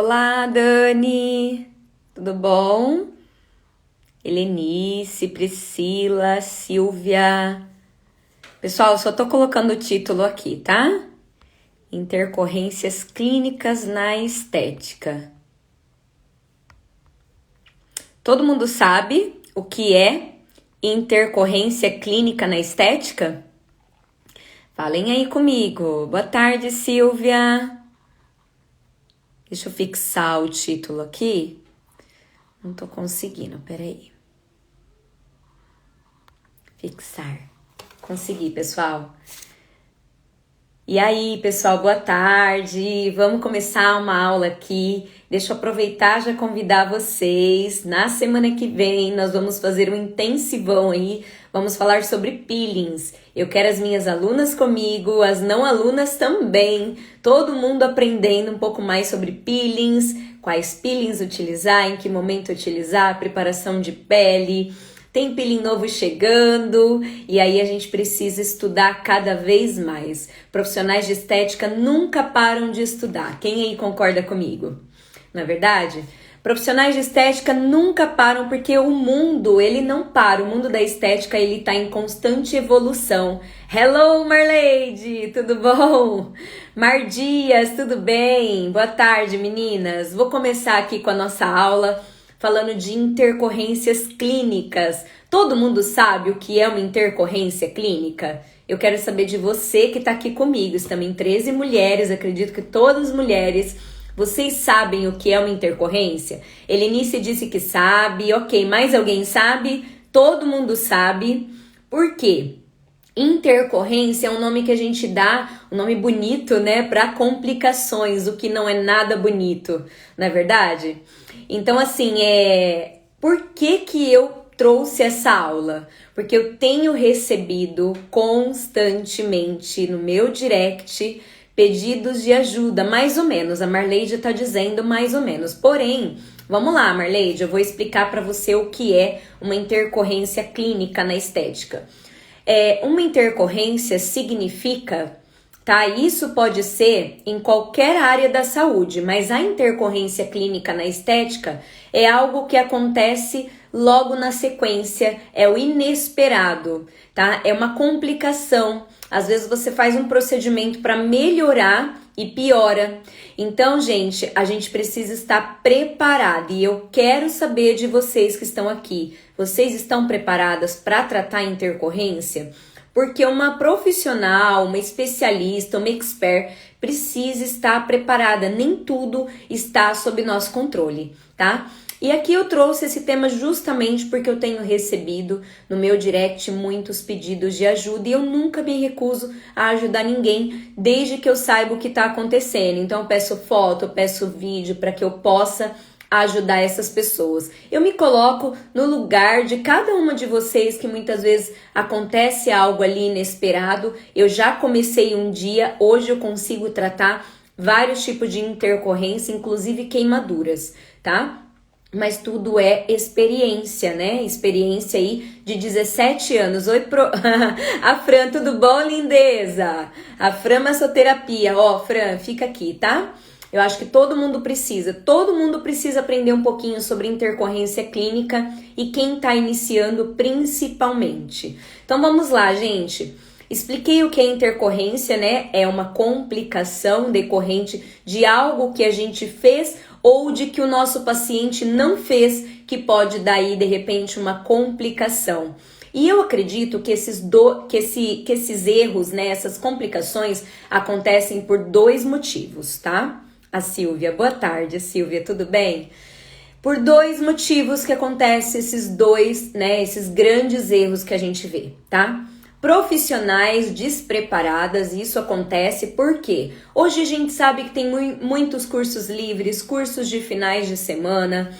Olá, Dani! Tudo bom? Helenice, Priscila, Silvia. Pessoal, só tô colocando o título aqui, tá? Intercorrências clínicas na estética. Todo mundo sabe o que é intercorrência clínica na estética? Falem aí comigo. Boa tarde, Silvia. Deixa eu fixar o título aqui. Não tô conseguindo, peraí. Fixar. Consegui, pessoal. E aí, pessoal, boa tarde. Vamos começar uma aula aqui. Deixa eu aproveitar e já convidar vocês. Na semana que vem, nós vamos fazer um intensivão aí. Vamos falar sobre peelings. Eu quero as minhas alunas comigo, as não alunas também. Todo mundo aprendendo um pouco mais sobre peelings, quais peelings utilizar, em que momento utilizar, preparação de pele. Tem peeling novo chegando e aí a gente precisa estudar cada vez mais. Profissionais de estética nunca param de estudar. Quem aí concorda comigo? Não é verdade? Profissionais de estética nunca param porque o mundo, ele não para. O mundo da estética, ele tá em constante evolução. Hello, Marleide! Tudo bom? Mar Dias, tudo bem? Boa tarde, meninas. Vou começar aqui com a nossa aula falando de intercorrências clínicas. Todo mundo sabe o que é uma intercorrência clínica? Eu quero saber de você que está aqui comigo. Estamos em 13 mulheres, acredito que todas mulheres. Vocês sabem o que é uma intercorrência? Helenice disse que sabe, ok, mais alguém sabe? Todo mundo sabe. Por quê? Intercorrência é um nome que a gente dá, um nome bonito, né, para complicações, o que não é nada bonito, não é verdade? Então, assim, por que eu trouxe essa aula? Porque eu tenho recebido constantemente no meu direct pedidos de ajuda, mais ou menos. A Marleide está dizendo mais ou menos. Porém, vamos lá, Marleide, eu vou explicar para você o que é uma intercorrência clínica na estética. Uma intercorrência significa, tá? Isso pode ser em qualquer área da saúde, mas a intercorrência clínica na estética é algo que acontece logo na sequência, é o inesperado, tá? É uma complicação. Às vezes você faz um procedimento para melhorar e piora. Então, gente, a gente precisa estar preparado e eu quero saber de vocês que estão aqui. Vocês estão preparadas para tratar a intercorrência? Porque uma profissional, uma especialista, uma expert precisa estar preparada. Nem tudo está sob nosso controle, tá? E aqui eu trouxe esse tema justamente porque eu tenho recebido no meu direct muitos pedidos de ajuda e eu nunca me recuso a ajudar ninguém desde que eu saiba o que está acontecendo. Então eu peço foto, eu peço vídeo para que eu possa ajudar essas pessoas. Eu me coloco no lugar de cada uma de vocês que muitas vezes acontece algo ali inesperado. Eu já comecei um dia, hoje eu consigo tratar vários tipos de intercorrência, inclusive queimaduras, tá? Mas tudo é experiência, né? Experiência aí de 17 anos. Oi, a Fran, tudo bom, lindeza? A Fran Massoterapia. Ó, Fran, fica aqui, tá? Eu acho que todo mundo precisa aprender um pouquinho sobre intercorrência clínica e quem tá iniciando principalmente. Então vamos lá, gente. Expliquei o que é intercorrência, né? É uma complicação decorrente de algo que a gente fez ou de que o nosso paciente não fez, que pode dar aí, de repente, uma complicação. E eu acredito que esses erros, né, essas complicações acontecem por dois motivos, tá? A Silvia, boa tarde, Silvia, tudo bem? Por dois motivos que acontecem esses grandes erros que a gente vê, tá? Profissionais despreparadas, isso acontece porque hoje a gente sabe que tem muitos cursos livres, cursos de finais de semana,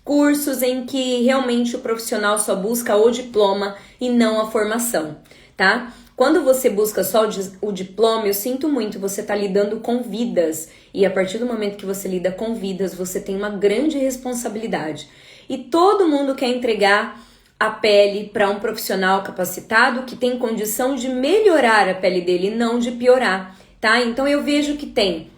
cursos em que realmente o profissional só busca o diploma e não a formação, tá? Quando você busca só o diploma, eu sinto muito, você tá lidando com vidas e a partir do momento que você lida com vidas, você tem uma grande responsabilidade e todo mundo quer entregar a pele para um profissional capacitado que tem condição de melhorar a pele dele, não de piorar, tá? Então eu vejo que tem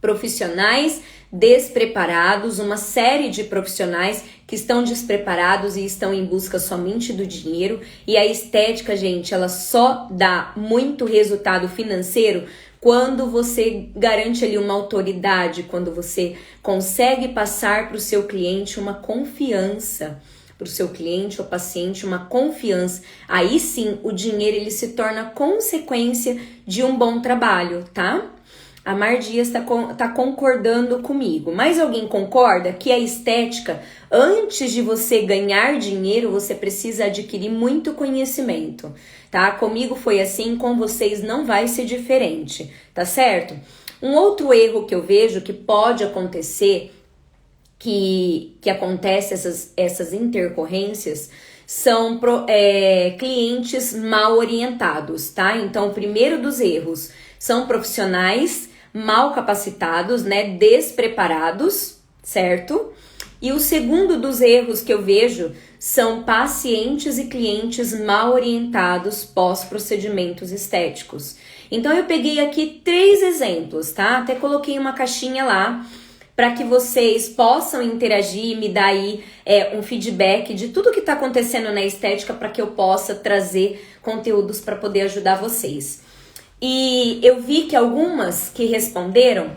Profissionais despreparados, uma série de profissionais que estão despreparados e estão em busca somente do dinheiro. E a estética, gente, ela só dá muito resultado financeiro quando você garante ali uma autoridade, quando você consegue passar para o seu cliente uma confiança, para o seu cliente ou paciente uma confiança. Aí sim, o dinheiro ele se torna consequência de um bom trabalho, tá? A Mar Dias tá concordando comigo. Mais alguém concorda que a estética, antes de você ganhar dinheiro, você precisa adquirir muito conhecimento, tá? Comigo foi assim, com vocês não vai ser diferente, tá certo? Um outro erro que eu vejo que pode acontecer, que acontece essas intercorrências, são clientes mal orientados, tá? Então, o primeiro dos erros são profissionais mal capacitados, né, despreparados, certo? E o segundo dos erros que eu vejo são pacientes e clientes mal orientados pós-procedimentos estéticos. Então eu peguei aqui 3 exemplos, tá? Até coloquei uma caixinha lá para que vocês possam interagir e me dar aí um feedback de tudo que está acontecendo na estética para que eu possa trazer conteúdos para poder ajudar vocês. E eu vi que algumas que responderam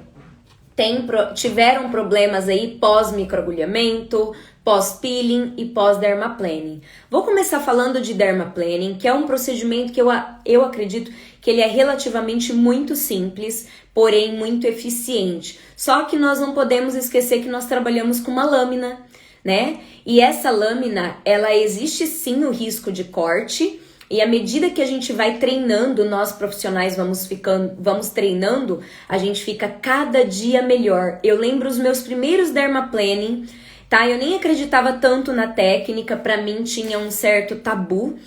tiveram problemas aí pós-microagulhamento, pós-peeling e pós-dermaplaning. Vou começar falando de dermaplaning, que é um procedimento que eu acredito que ele é relativamente muito simples, porém muito eficiente. Só que nós não podemos esquecer que nós trabalhamos com uma lâmina, né? E essa lâmina, ela existe sim o risco de corte. E à medida que a gente vai treinando, nós profissionais vamos treinando, a gente fica cada dia melhor. Eu lembro os meus primeiros dermaplaning, tá? Eu nem acreditava tanto na técnica, pra mim tinha um certo tabu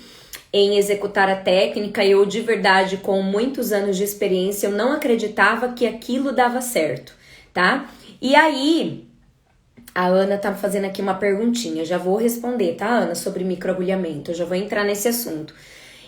em executar a técnica. Eu de verdade, com muitos anos de experiência, eu não acreditava que aquilo dava certo, tá? E aí, a Ana tá fazendo aqui uma perguntinha, já vou responder, tá, Ana, sobre microagulhamento, eu já vou entrar nesse assunto.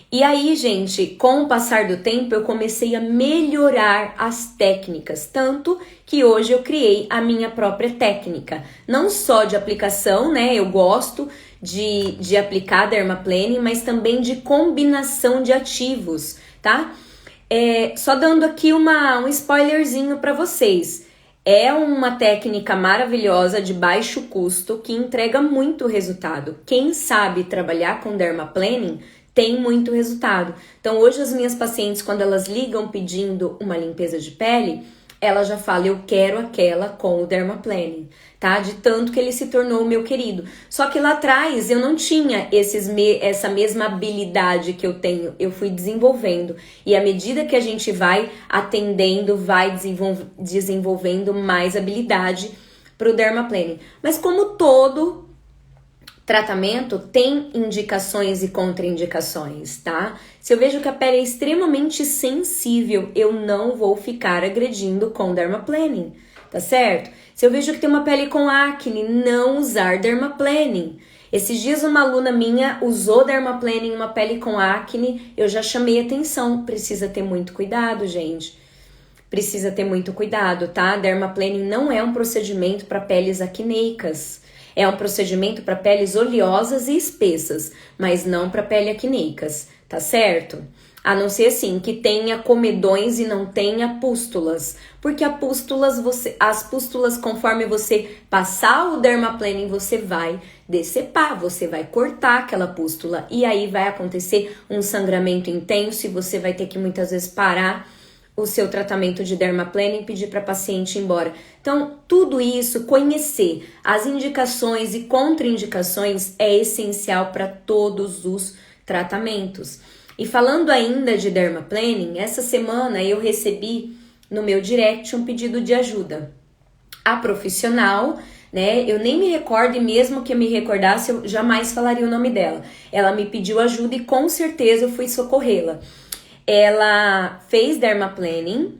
E aí, gente, com o passar do tempo, eu comecei a melhorar as técnicas, tanto que hoje eu criei a minha própria técnica, não só de aplicação, né, eu gosto de aplicar dermaplaning, mas também de combinação de ativos, tá? Só dando aqui um spoilerzinho para vocês. É uma técnica maravilhosa de baixo custo que entrega muito resultado. Quem sabe trabalhar com dermaplaning tem muito resultado. Então hoje as minhas pacientes, quando elas ligam pedindo uma limpeza de pele, ela já fala, eu quero aquela com o dermaplaning, tá? De tanto que ele se tornou o meu querido. Só que lá atrás eu não tinha essa mesma habilidade que eu tenho, eu fui desenvolvendo. E à medida que a gente vai atendendo, vai desenvolvendo mais habilidade para o dermaplaning. Mas como todo tratamento tem indicações e contraindicações, tá? Se eu vejo que a pele é extremamente sensível, eu não vou ficar agredindo com dermaplaning, tá certo? Se eu vejo que tem uma pele com acne, não usar dermaplaning. Esses dias uma aluna minha usou dermaplaning em uma pele com acne, eu já chamei atenção, precisa ter muito cuidado, gente. Precisa ter muito cuidado, tá? Dermaplaning não é um procedimento para peles acneicas. É um procedimento para peles oleosas e espessas, mas não para pele acneicas, tá certo? A não ser assim, que tenha comedões e não tenha pústulas. Porque as pústulas, conforme você passar o dermaplaning, você vai decepar, você vai cortar aquela pústula. E aí vai acontecer um sangramento intenso e você vai ter que muitas vezes parar o seu tratamento de dermaplaning e pedir para a paciente ir embora. Então, tudo isso, conhecer as indicações e contraindicações é essencial para todos os tratamentos. E falando ainda de dermaplaning, essa semana eu recebi no meu direct um pedido de ajuda. A profissional, né, eu nem me recordo, e mesmo que eu me recordasse, eu jamais falaria o nome dela. Ela me pediu ajuda e com certeza eu fui socorrê-la. Ela fez dermaplaning,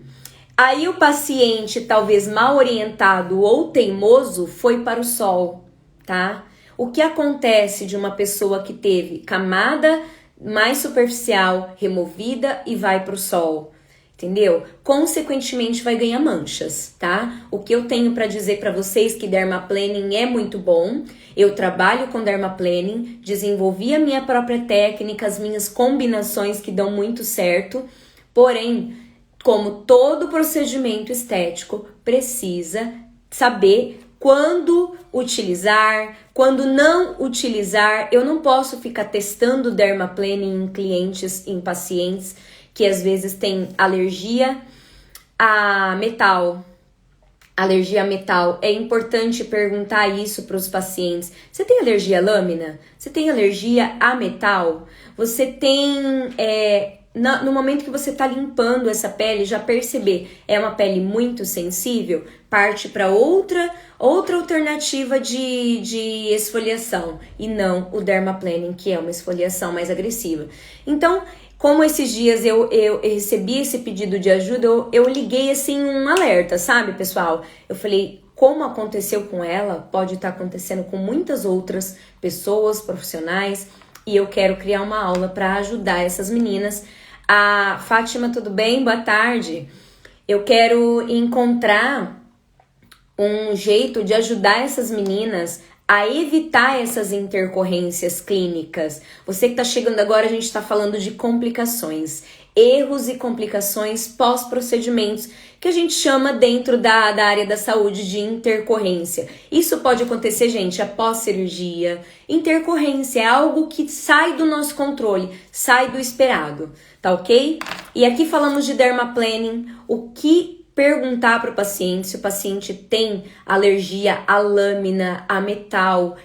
aí o paciente, talvez mal orientado ou teimoso, foi para o sol, tá? O que acontece de uma pessoa que teve camada mais superficial removida e vai para o sol? entendeu? Consequentemente vai ganhar manchas, tá? O que eu tenho para dizer para vocês que dermaplaning é muito bom. Eu trabalho com dermaplaning, desenvolvi a minha própria técnica, as minhas combinações que dão muito certo. Porém, como todo procedimento estético, precisa saber quando utilizar, quando não utilizar. Eu não posso ficar testando dermaplaning em clientes, em pacientes que às vezes têm alergia a metal. Alergia a metal. É importante perguntar isso para os pacientes. Você tem alergia à lâmina? Você tem alergia a metal? Você tem... no momento que você está limpando essa pele, já perceber, é uma pele muito sensível, parte para outra alternativa de esfoliação, e não o dermaplaning, que é uma esfoliação mais agressiva. Então, como esses dias eu recebi esse pedido de ajuda, eu liguei assim um alerta, sabe, pessoal? Eu falei, como aconteceu com ela, pode estar acontecendo com muitas outras pessoas, profissionais, e eu quero criar uma aula para ajudar essas meninas. A Fátima, tudo bem? Boa tarde. Eu quero encontrar um jeito de ajudar essas meninas a evitar essas intercorrências clínicas. Você que está chegando agora, a gente está falando de complicações, erros e complicações pós-procedimentos, que a gente chama dentro da área da saúde de intercorrência. Isso pode acontecer, gente, após cirurgia. Intercorrência é algo que sai do nosso controle, sai do esperado, tá ok? E aqui falamos de dermaplaning, o que perguntar para o paciente se o paciente tem alergia à lâmina, a metal.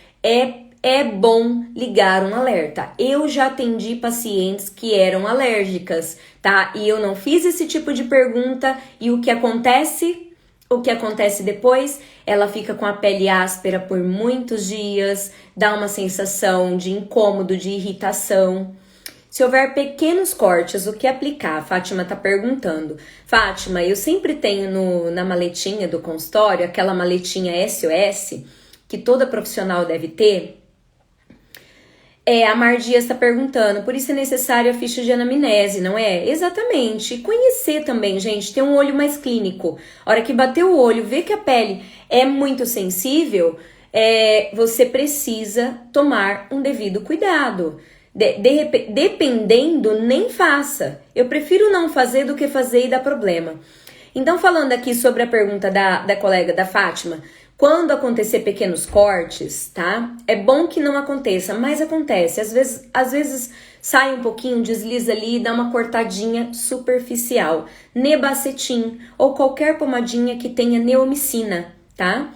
É bom ligar um alerta. Eu já atendi pacientes que eram alérgicas, tá? E eu não fiz esse tipo de pergunta. E o que acontece? O que acontece depois? Ela fica com a pele áspera por muitos dias, dá uma sensação de incômodo, de irritação. Se houver pequenos cortes, o que aplicar? A Fátima tá perguntando. Fátima, eu sempre tenho na maletinha do consultório, aquela maletinha SOS, que toda profissional deve ter. A Mardias está perguntando, por isso é necessário a ficha de anamnese, não é? Exatamente. E conhecer também, gente, ter um olho mais clínico. A hora que bater o olho, ver que a pele é muito sensível, você precisa tomar um devido cuidado. Dependendo, nem faça. Eu prefiro não fazer do que fazer e dar problema. Então, falando aqui sobre a pergunta da colega da Fátima, quando acontecer pequenos cortes, tá? É bom que não aconteça, mas acontece. Às vezes sai um pouquinho, desliza ali e dá uma cortadinha superficial. Nebacetim ou qualquer pomadinha que tenha neomicina, tá?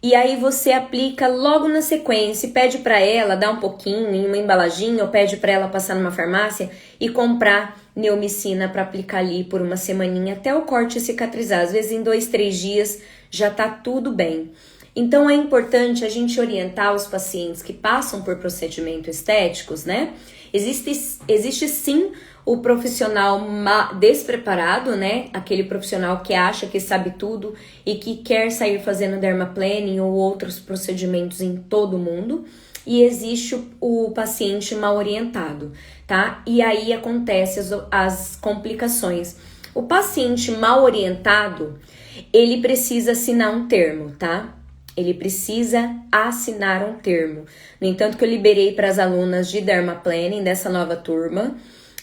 E aí você aplica logo na sequência, pede para ela dar um pouquinho em uma embalaginha, ou pede para ela passar numa farmácia e comprar neomicina para aplicar ali por uma semaninha até o corte cicatrizar. Às vezes em 2, 3 dias já tá tudo bem. Então é importante a gente orientar os pacientes que passam por procedimentos estéticos, né? Existe sim o profissional despreparado, né? Aquele profissional que acha que sabe tudo e que quer sair fazendo dermaplaning ou outros procedimentos em todo mundo. E existe o paciente mal orientado, tá? E aí acontecem as complicações. O paciente mal orientado, ele precisa assinar um termo, tá? Ele precisa assinar um termo. No entanto, que eu liberei para as alunas de dermaplaning dessa nova turma,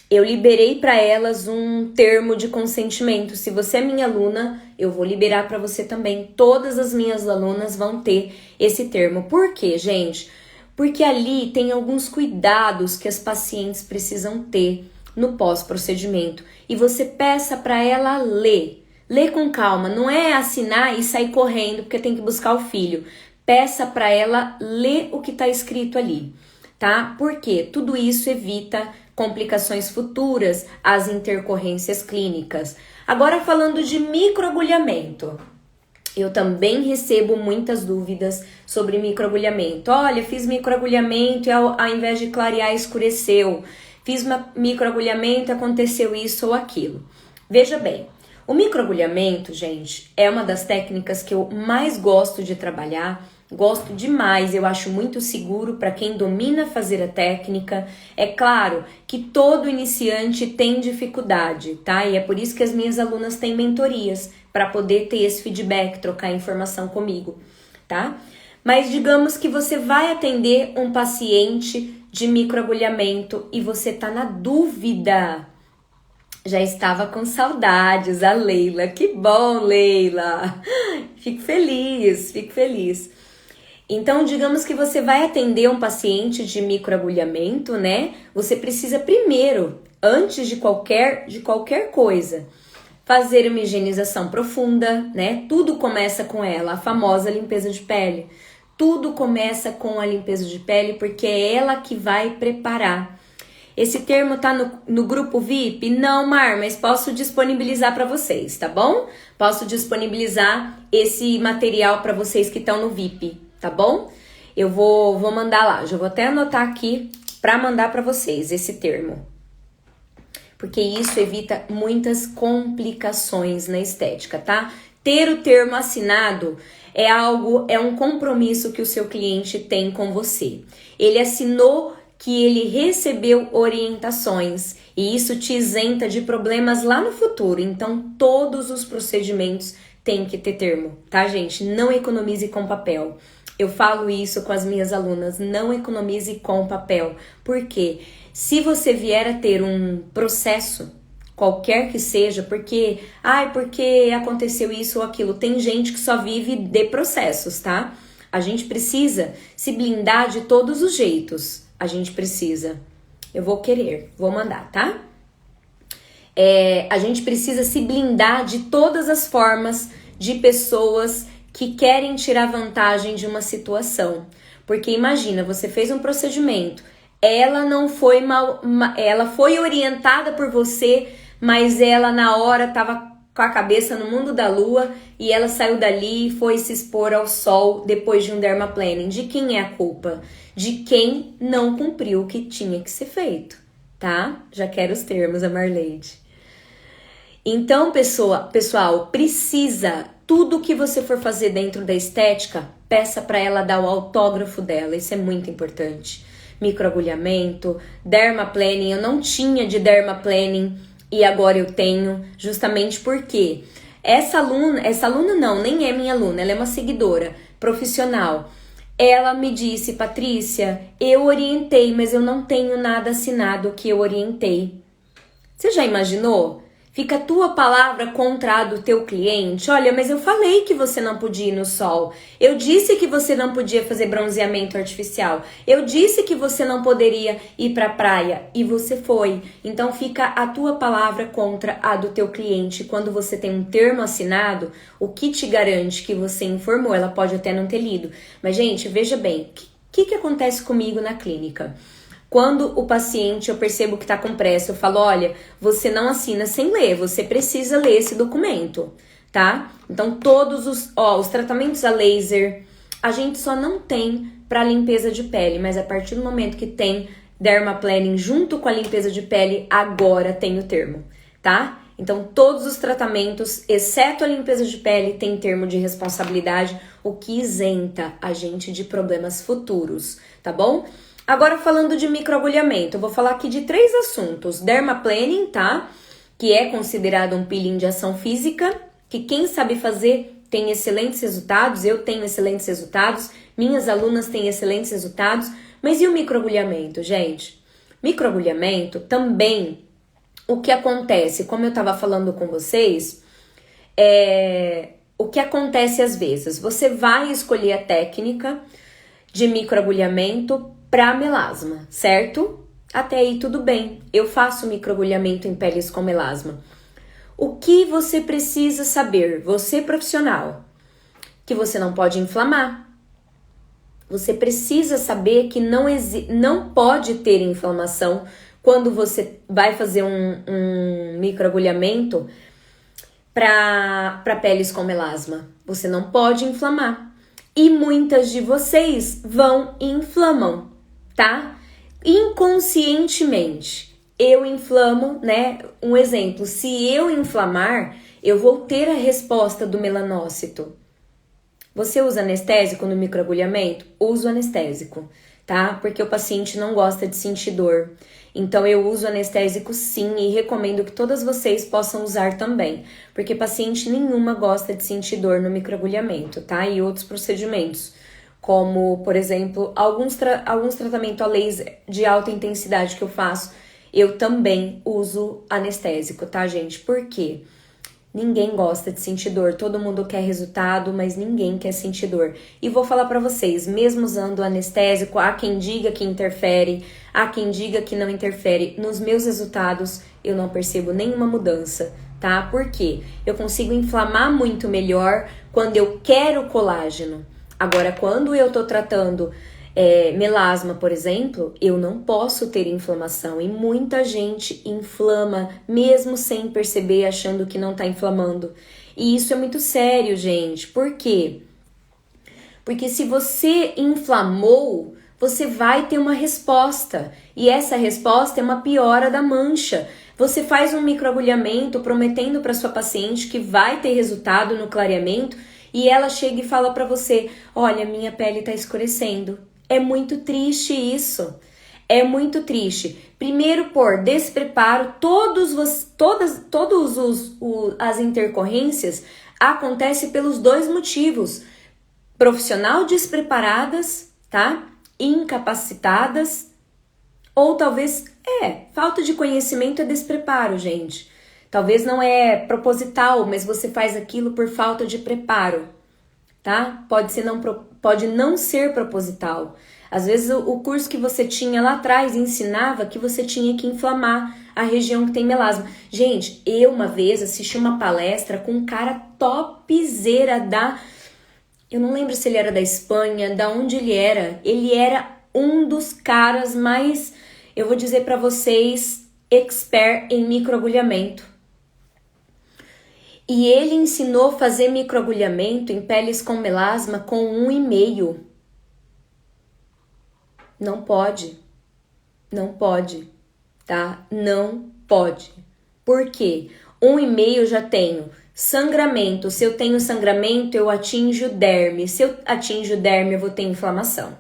eu liberei para elas um termo de consentimento. Se você é minha aluna, eu vou liberar para você também. Todas as minhas alunas vão ter esse termo. Por quê, gente? Porque ali tem alguns cuidados que as pacientes precisam ter no pós-procedimento. E você peça para ela ler. Lê com calma, não é assinar e sair correndo porque tem que buscar o filho. Peça para ela ler o que está escrito ali, tá? Porque tudo isso evita complicações futuras, as intercorrências clínicas. Agora falando de microagulhamento. Eu também recebo muitas dúvidas sobre microagulhamento. Olha, fiz microagulhamento e ao invés de clarear escureceu. Fiz microagulhamento e aconteceu isso ou aquilo. Veja bem. O microagulhamento, gente, é uma das técnicas que eu mais gosto de trabalhar, Gosto demais, eu acho muito seguro para quem domina fazer a técnica. É claro que todo iniciante tem dificuldade, tá? E é por isso que as minhas alunas têm mentorias, para poder ter esse feedback, trocar informação comigo, tá? Mas digamos que você vai atender um paciente de microagulhamento e você tá na dúvida. Já estava com saudades, a Leila. Que bom, Leila! Fico feliz, fico feliz. Então, digamos que você vai atender um paciente de microagulhamento, né? Você precisa primeiro, antes de qualquer coisa, fazer uma higienização profunda, né? Tudo começa com ela, a famosa limpeza de pele. Tudo começa com a limpeza de pele porque é ela que vai preparar. Esse termo tá no grupo VIP? Não, Mar, mas posso disponibilizar para vocês, tá bom? Posso disponibilizar esse material para vocês que estão no VIP, tá bom? Eu vou mandar lá, já vou até anotar aqui para mandar para vocês esse termo. Porque isso evita muitas complicações na estética, tá? Ter o termo assinado é um compromisso que o seu cliente tem com você. Ele assinou que ele recebeu orientações e isso te isenta de problemas lá no futuro. Então, todos os procedimentos têm que ter termo, tá, gente? Não economize com papel. Eu falo isso com as minhas alunas, não economize com papel. Por quê? Se você vier a ter um processo, qualquer que seja, porque aconteceu isso ou aquilo, tem gente que só vive de processos, tá? A gente precisa se blindar de todos os jeitos. A gente precisa. Eu vou mandar, tá? A gente precisa se blindar de todas as formas de pessoas que querem tirar vantagem de uma situação. Porque imagina, você fez um procedimento, ela não foi ela foi orientada por você, mas ela na hora estava com a cabeça no mundo da lua e ela saiu dali e foi se expor ao sol depois de um dermaplaning. De quem é a culpa? De quem não cumpriu o que tinha que ser feito, tá? Já quero os termos, a Marleide. Então, pessoal, precisa, tudo que você for fazer dentro da estética, peça para ela dar o autógrafo dela, isso é muito importante. Microagulhamento, dermaplaning, eu não tinha de dermaplaning e agora eu tenho, justamente porque essa aluna não, nem é minha aluna, ela é uma seguidora profissional. Ela me disse, Patrícia, eu orientei, mas eu não tenho nada assinado que eu orientei. Você já imaginou? Fica a tua palavra contra a do teu cliente. Olha, mas eu falei que você não podia ir no sol. Eu disse que você não podia fazer bronzeamento artificial. Eu disse que você não poderia ir para a praia. E você foi. Então fica a tua palavra contra a do teu cliente. Quando você tem um termo assinado, o que te garante que você informou? Ela pode até não ter lido. Mas, gente, veja bem. O que acontece comigo na clínica? Quando o paciente, eu percebo que está com pressa, eu falo, olha, você não assina sem ler, você precisa ler esse documento, tá? Então, todos os tratamentos a laser, a gente só não tem para limpeza de pele, mas a partir do momento que tem dermaplaning junto com a limpeza de pele, agora tem o termo, tá? Então, todos os tratamentos, exceto a limpeza de pele, tem termo de responsabilidade, o que isenta a gente de problemas futuros, tá bom? Agora falando de microagulhamento, eu vou falar aqui de 3 assuntos. Dermaplaning, tá? Que é considerado um peeling de ação física, que quem sabe fazer tem excelentes resultados, eu tenho excelentes resultados, minhas alunas têm excelentes resultados, mas e o microagulhamento, gente? Microagulhamento também, o que acontece, como eu estava falando com vocês, o que acontece às vezes, você vai escolher a técnica de microagulhamento para melasma, certo? Até aí tudo bem, eu faço microagulhamento em peles com melasma. O que você precisa saber, você profissional, que você não pode inflamar. Você precisa saber que não pode ter inflamação quando você vai fazer um microagulhamento para peles com melasma. Você não pode inflamar. E muitas de vocês vão e inflamam, tá? Inconscientemente, eu inflamo, né? Um exemplo, se eu inflamar, eu vou ter a resposta do melanócito. Você usa anestésico no microagulhamento? Uso anestésico, tá? Porque o paciente não gosta de sentir dor. Então eu uso anestésico sim e recomendo que todas vocês possam usar também, porque paciente nenhuma gosta de sentir dor no microagulhamento, tá? E outros procedimentos, como, por exemplo, alguns tratamentos a laser de alta intensidade que eu faço, eu também uso anestésico, tá, gente? Por quê? Ninguém gosta de sentir dor, todo mundo quer resultado, mas ninguém quer sentir dor. E vou falar pra vocês, mesmo usando anestésico, há quem diga que interfere, há quem diga que não interfere, nos meus resultados eu não percebo nenhuma mudança, tá? Por quê? Eu consigo inflamar muito melhor quando eu quero colágeno. Agora, quando eu tô tratando melasma, por exemplo, eu não posso ter inflamação e muita gente inflama mesmo sem perceber, achando que não tá inflamando. E isso é muito sério, gente. Por quê? Porque se você inflamou, você vai ter uma resposta e essa resposta é uma piora da mancha. Você faz um microagulhamento prometendo para sua paciente que vai ter resultado no clareamento e ela chega e fala para você: olha, minha pele tá escurecendo. É muito triste isso, é muito triste. Primeiro por despreparo, as intercorrências acontecem pelos dois motivos. Profissional despreparadas, tá? Incapacitadas, ou talvez, falta de conhecimento é despreparo, gente. Talvez não é proposital, mas você faz aquilo por falta de preparo, tá? Pode não ser proposital. Às vezes o curso que você tinha lá atrás ensinava que você tinha que inflamar a região que tem melasma. Gente, eu uma vez assisti uma palestra com um cara topzera eu não lembro se ele era da Espanha, da onde ele era. Ele era um dos caras mais, eu vou dizer pra vocês, expert em microagulhamento. E ele ensinou a fazer microagulhamento em peles com melasma com 1,5. Não pode. Não pode, tá? Não pode. Por quê? 1,5 eu já tenho sangramento. Se eu tenho sangramento, eu atinjo o derme. Se eu atinjo o derme, eu vou ter inflamação.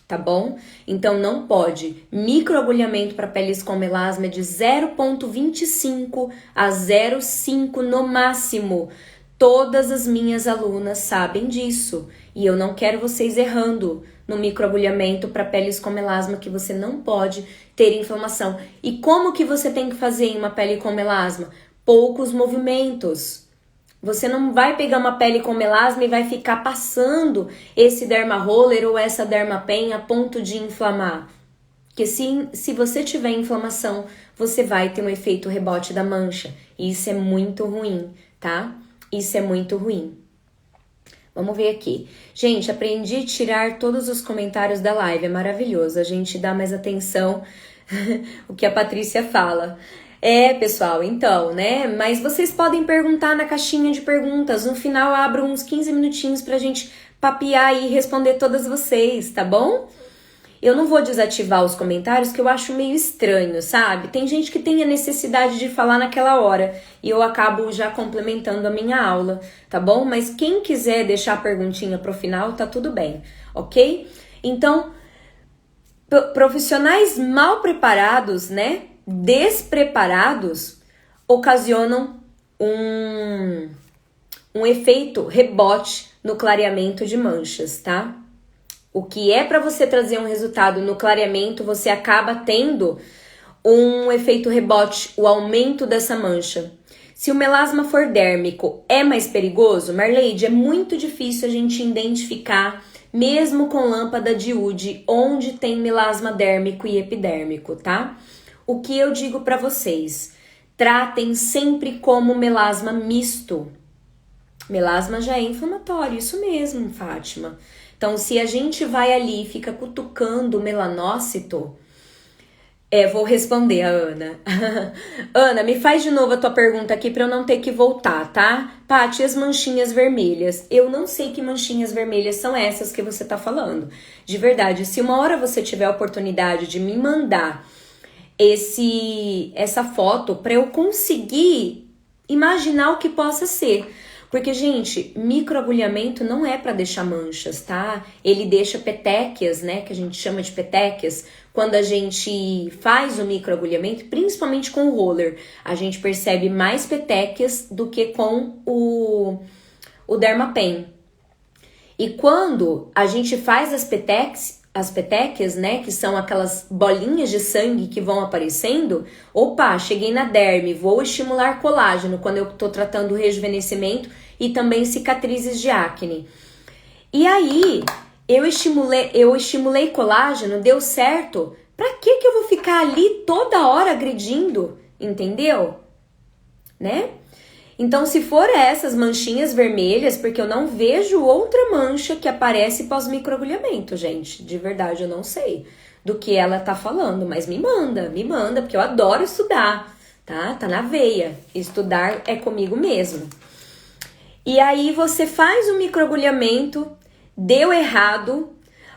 Tá bom? Então não pode. Microagulhamento para peles com melasma é de 0,25 a 0,5 no máximo. Todas as minhas alunas sabem disso. E eu não quero vocês errando no microagulhamento para peles com melasma, que você não pode ter inflamação. E como que você tem que fazer em uma pele com melasma? Poucos movimentos. Você não vai pegar uma pele com melasma e vai ficar passando esse derma roller ou essa derma pen a ponto de inflamar. Porque se você tiver inflamação, você vai ter um efeito rebote da mancha. E isso é muito ruim, tá? Isso é muito ruim. Vamos ver aqui. Gente, aprendi a tirar todos os comentários da live. É maravilhoso. A gente dá mais atenção o que a Patrícia fala. Pessoal, então, né? Mas vocês podem perguntar na caixinha de perguntas. No final, eu abro uns 15 minutinhos pra gente papear e responder todas vocês, tá bom? Eu não vou desativar os comentários, que eu acho meio estranho, sabe? Tem gente que tem a necessidade de falar naquela hora e eu acabo já complementando a minha aula, tá bom? Mas quem quiser deixar a perguntinha pro final, tá tudo bem, ok? Então, profissionais mal preparados, né? Despreparados, ocasionam um efeito rebote no clareamento de manchas, tá? O que é para você trazer um resultado no clareamento, você acaba tendo um efeito rebote, o aumento dessa mancha. Se o melasma for dérmico, é mais perigoso? Marleide, é muito difícil a gente identificar, mesmo com lâmpada de UD, onde tem melasma dérmico e epidérmico, tá? O que eu digo para vocês? Tratem sempre como melasma misto. Melasma já é inflamatório, isso mesmo, Fátima. Então, se a gente vai ali e fica cutucando o melanócito, vou responder a Ana. Ana, me faz de novo a tua pergunta aqui para eu não ter que voltar, tá? Paty, as manchinhas vermelhas. Eu não sei que manchinhas vermelhas são essas que você tá falando. De verdade, se uma hora você tiver a oportunidade de me mandar essa foto para eu conseguir imaginar o que possa ser. Porque, gente, microagulhamento não é para deixar manchas, tá? Ele deixa petequias, né? Que a gente chama de petequias. Quando a gente faz o microagulhamento, principalmente com o roller, a gente percebe mais petequias do que com o Dermapen. E quando a gente faz as petequias, né, que são aquelas bolinhas de sangue que vão aparecendo, opa, cheguei na derme, vou estimular colágeno quando eu tô tratando o rejuvenescimento e também cicatrizes de acne. E aí, eu estimulei colágeno, deu certo, pra que eu vou ficar ali toda hora agredindo, entendeu? Né? Então, se for essas manchinhas vermelhas, porque eu não vejo outra mancha que aparece pós-microagulhamento, gente. De verdade, eu não sei do que ela tá falando, mas me manda, porque eu adoro estudar, tá? Tá na veia. Estudar é comigo mesmo. E aí, você faz o microagulhamento, deu errado,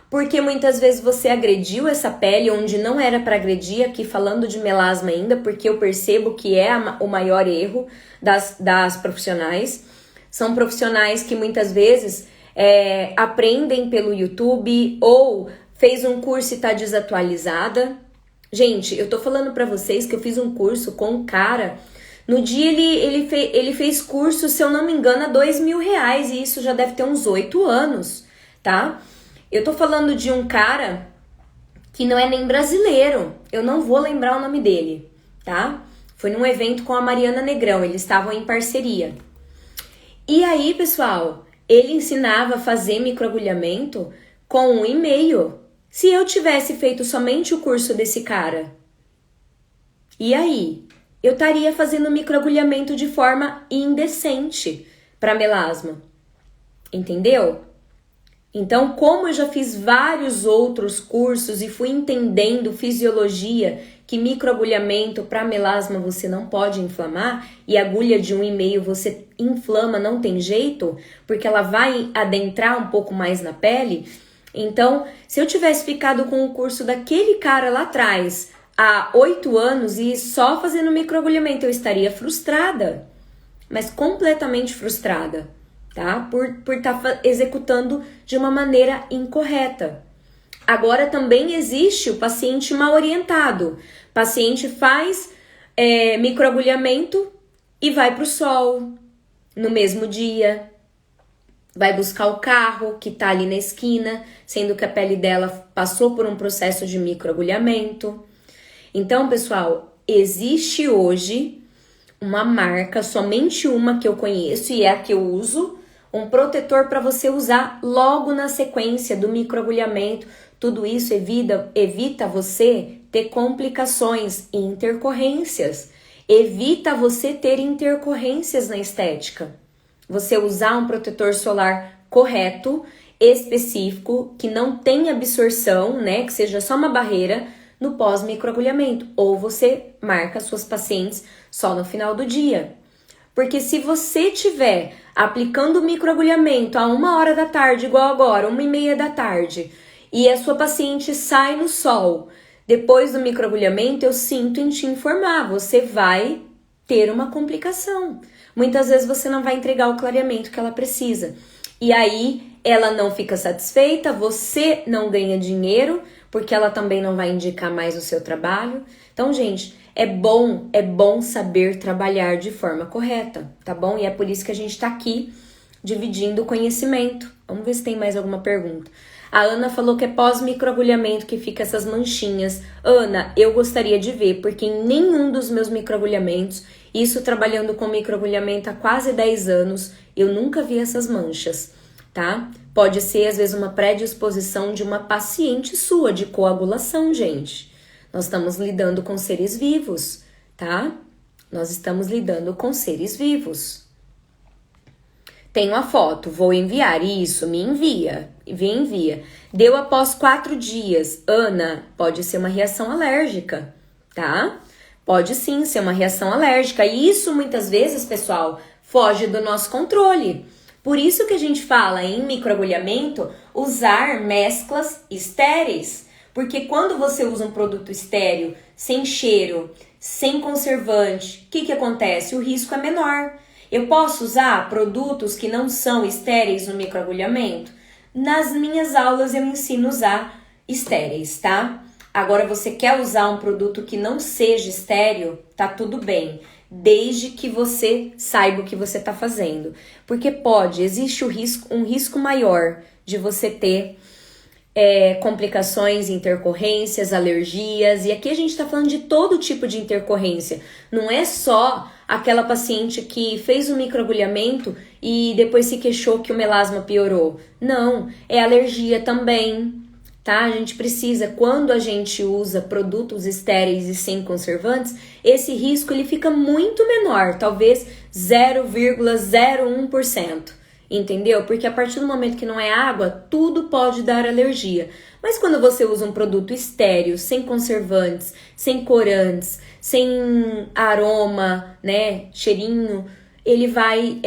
porque muitas vezes você agrediu essa pele onde não era para agredir, aqui falando de melasma ainda, porque eu percebo que é o maior erro das profissionais. São profissionais que muitas vezes aprendem pelo YouTube ou fez um curso e tá desatualizada. Gente, eu tô falando para vocês que eu fiz um curso com um cara, no dia ele fez curso, se eu não me engano, a R$2.000, e isso já deve ter uns 8 anos, tá? Eu tô falando de um cara que não é nem brasileiro. Eu não vou lembrar o nome dele, tá? Foi num evento com a Mariana Negrão. Eles estavam em parceria. E aí, pessoal, ele ensinava a fazer microagulhamento com 1 e-mail. Se eu tivesse feito somente o curso desse cara, e aí? Eu estaria fazendo microagulhamento de forma indecente para melasma. Entendeu? Então, como eu já fiz vários outros cursos e fui entendendo fisiologia, que microagulhamento para melasma você não pode inflamar e agulha de 1 e-mail você inflama, não tem jeito, porque ela vai adentrar um pouco mais na pele. Então, se eu tivesse ficado com o curso daquele cara lá atrás há 8 anos e só fazendo microagulhamento, eu estaria frustrada, mas completamente frustrada. Tá? Por estar executando de uma maneira incorreta. Agora também existe o paciente mal orientado. O paciente faz microagulhamento e vai para o sol no mesmo dia. Vai buscar o carro que está ali na esquina, sendo que a pele dela passou por um processo de microagulhamento. Então, pessoal, existe hoje uma marca, somente uma que eu conheço e é a que eu uso, um protetor para você usar logo na sequência do microagulhamento. Tudo isso evita você ter complicações e intercorrências. Evita você ter intercorrências na estética. Você usar um protetor solar correto, específico, que não tenha absorção, né? Que seja só uma barreira no pós-microagulhamento. Ou você marca suas pacientes só no final do dia. Porque se você tiver aplicando o microagulhamento a 1h da tarde, igual agora, 1h30 da tarde, e a sua paciente sai no sol, depois do microagulhamento, eu sinto em te informar, você vai ter uma complicação. Muitas vezes você não vai entregar o clareamento que ela precisa. E aí, ela não fica satisfeita, você não ganha dinheiro, porque ela também não vai indicar mais o seu trabalho. Então, gente, é bom saber trabalhar de forma correta, tá bom? E é por isso que a gente tá aqui dividindo o conhecimento. Vamos ver se tem mais alguma pergunta. A Ana falou que é pós-microagulhamento que fica essas manchinhas. Ana, eu gostaria de ver, porque em nenhum dos meus microagulhamentos, isso trabalhando com microagulhamento há quase 10 anos, eu nunca vi essas manchas, tá? Pode ser, às vezes, uma predisposição de uma paciente sua, de coagulação, gente. Nós estamos lidando com seres vivos, tá? Nós estamos lidando com seres vivos. Tenho a foto, vou enviar. Isso, me envia. Envia. Deu após 4 dias. Ana, pode ser uma reação alérgica, tá? Pode sim ser uma reação alérgica. E isso, muitas vezes, pessoal, foge do nosso controle. Por isso que a gente fala em microagulhamento, usar mesclas estéreis. Porque quando você usa um produto estéril, sem cheiro, sem conservante, o que acontece? O risco é menor. Eu posso usar produtos que não são estéreis no microagulhamento? Nas minhas aulas eu ensino a usar estéreis, tá? Agora, você quer usar um produto que não seja estéreo, tá tudo bem, desde que você saiba o que você tá fazendo. Porque existe um risco maior de você ter complicações, intercorrências, alergias, e aqui a gente tá falando de todo tipo de intercorrência. Não é só aquela paciente que fez o microagulhamento e depois se queixou que o melasma piorou. Não, é alergia também, tá? A gente precisa, quando a gente usa produtos estéreis e sem conservantes, esse risco ele fica muito menor, talvez 0,01%. Entendeu? Porque a partir do momento que não é água, tudo pode dar alergia. Mas quando você usa um produto estéreo, sem conservantes, sem corantes, sem aroma, né, cheirinho, ele vai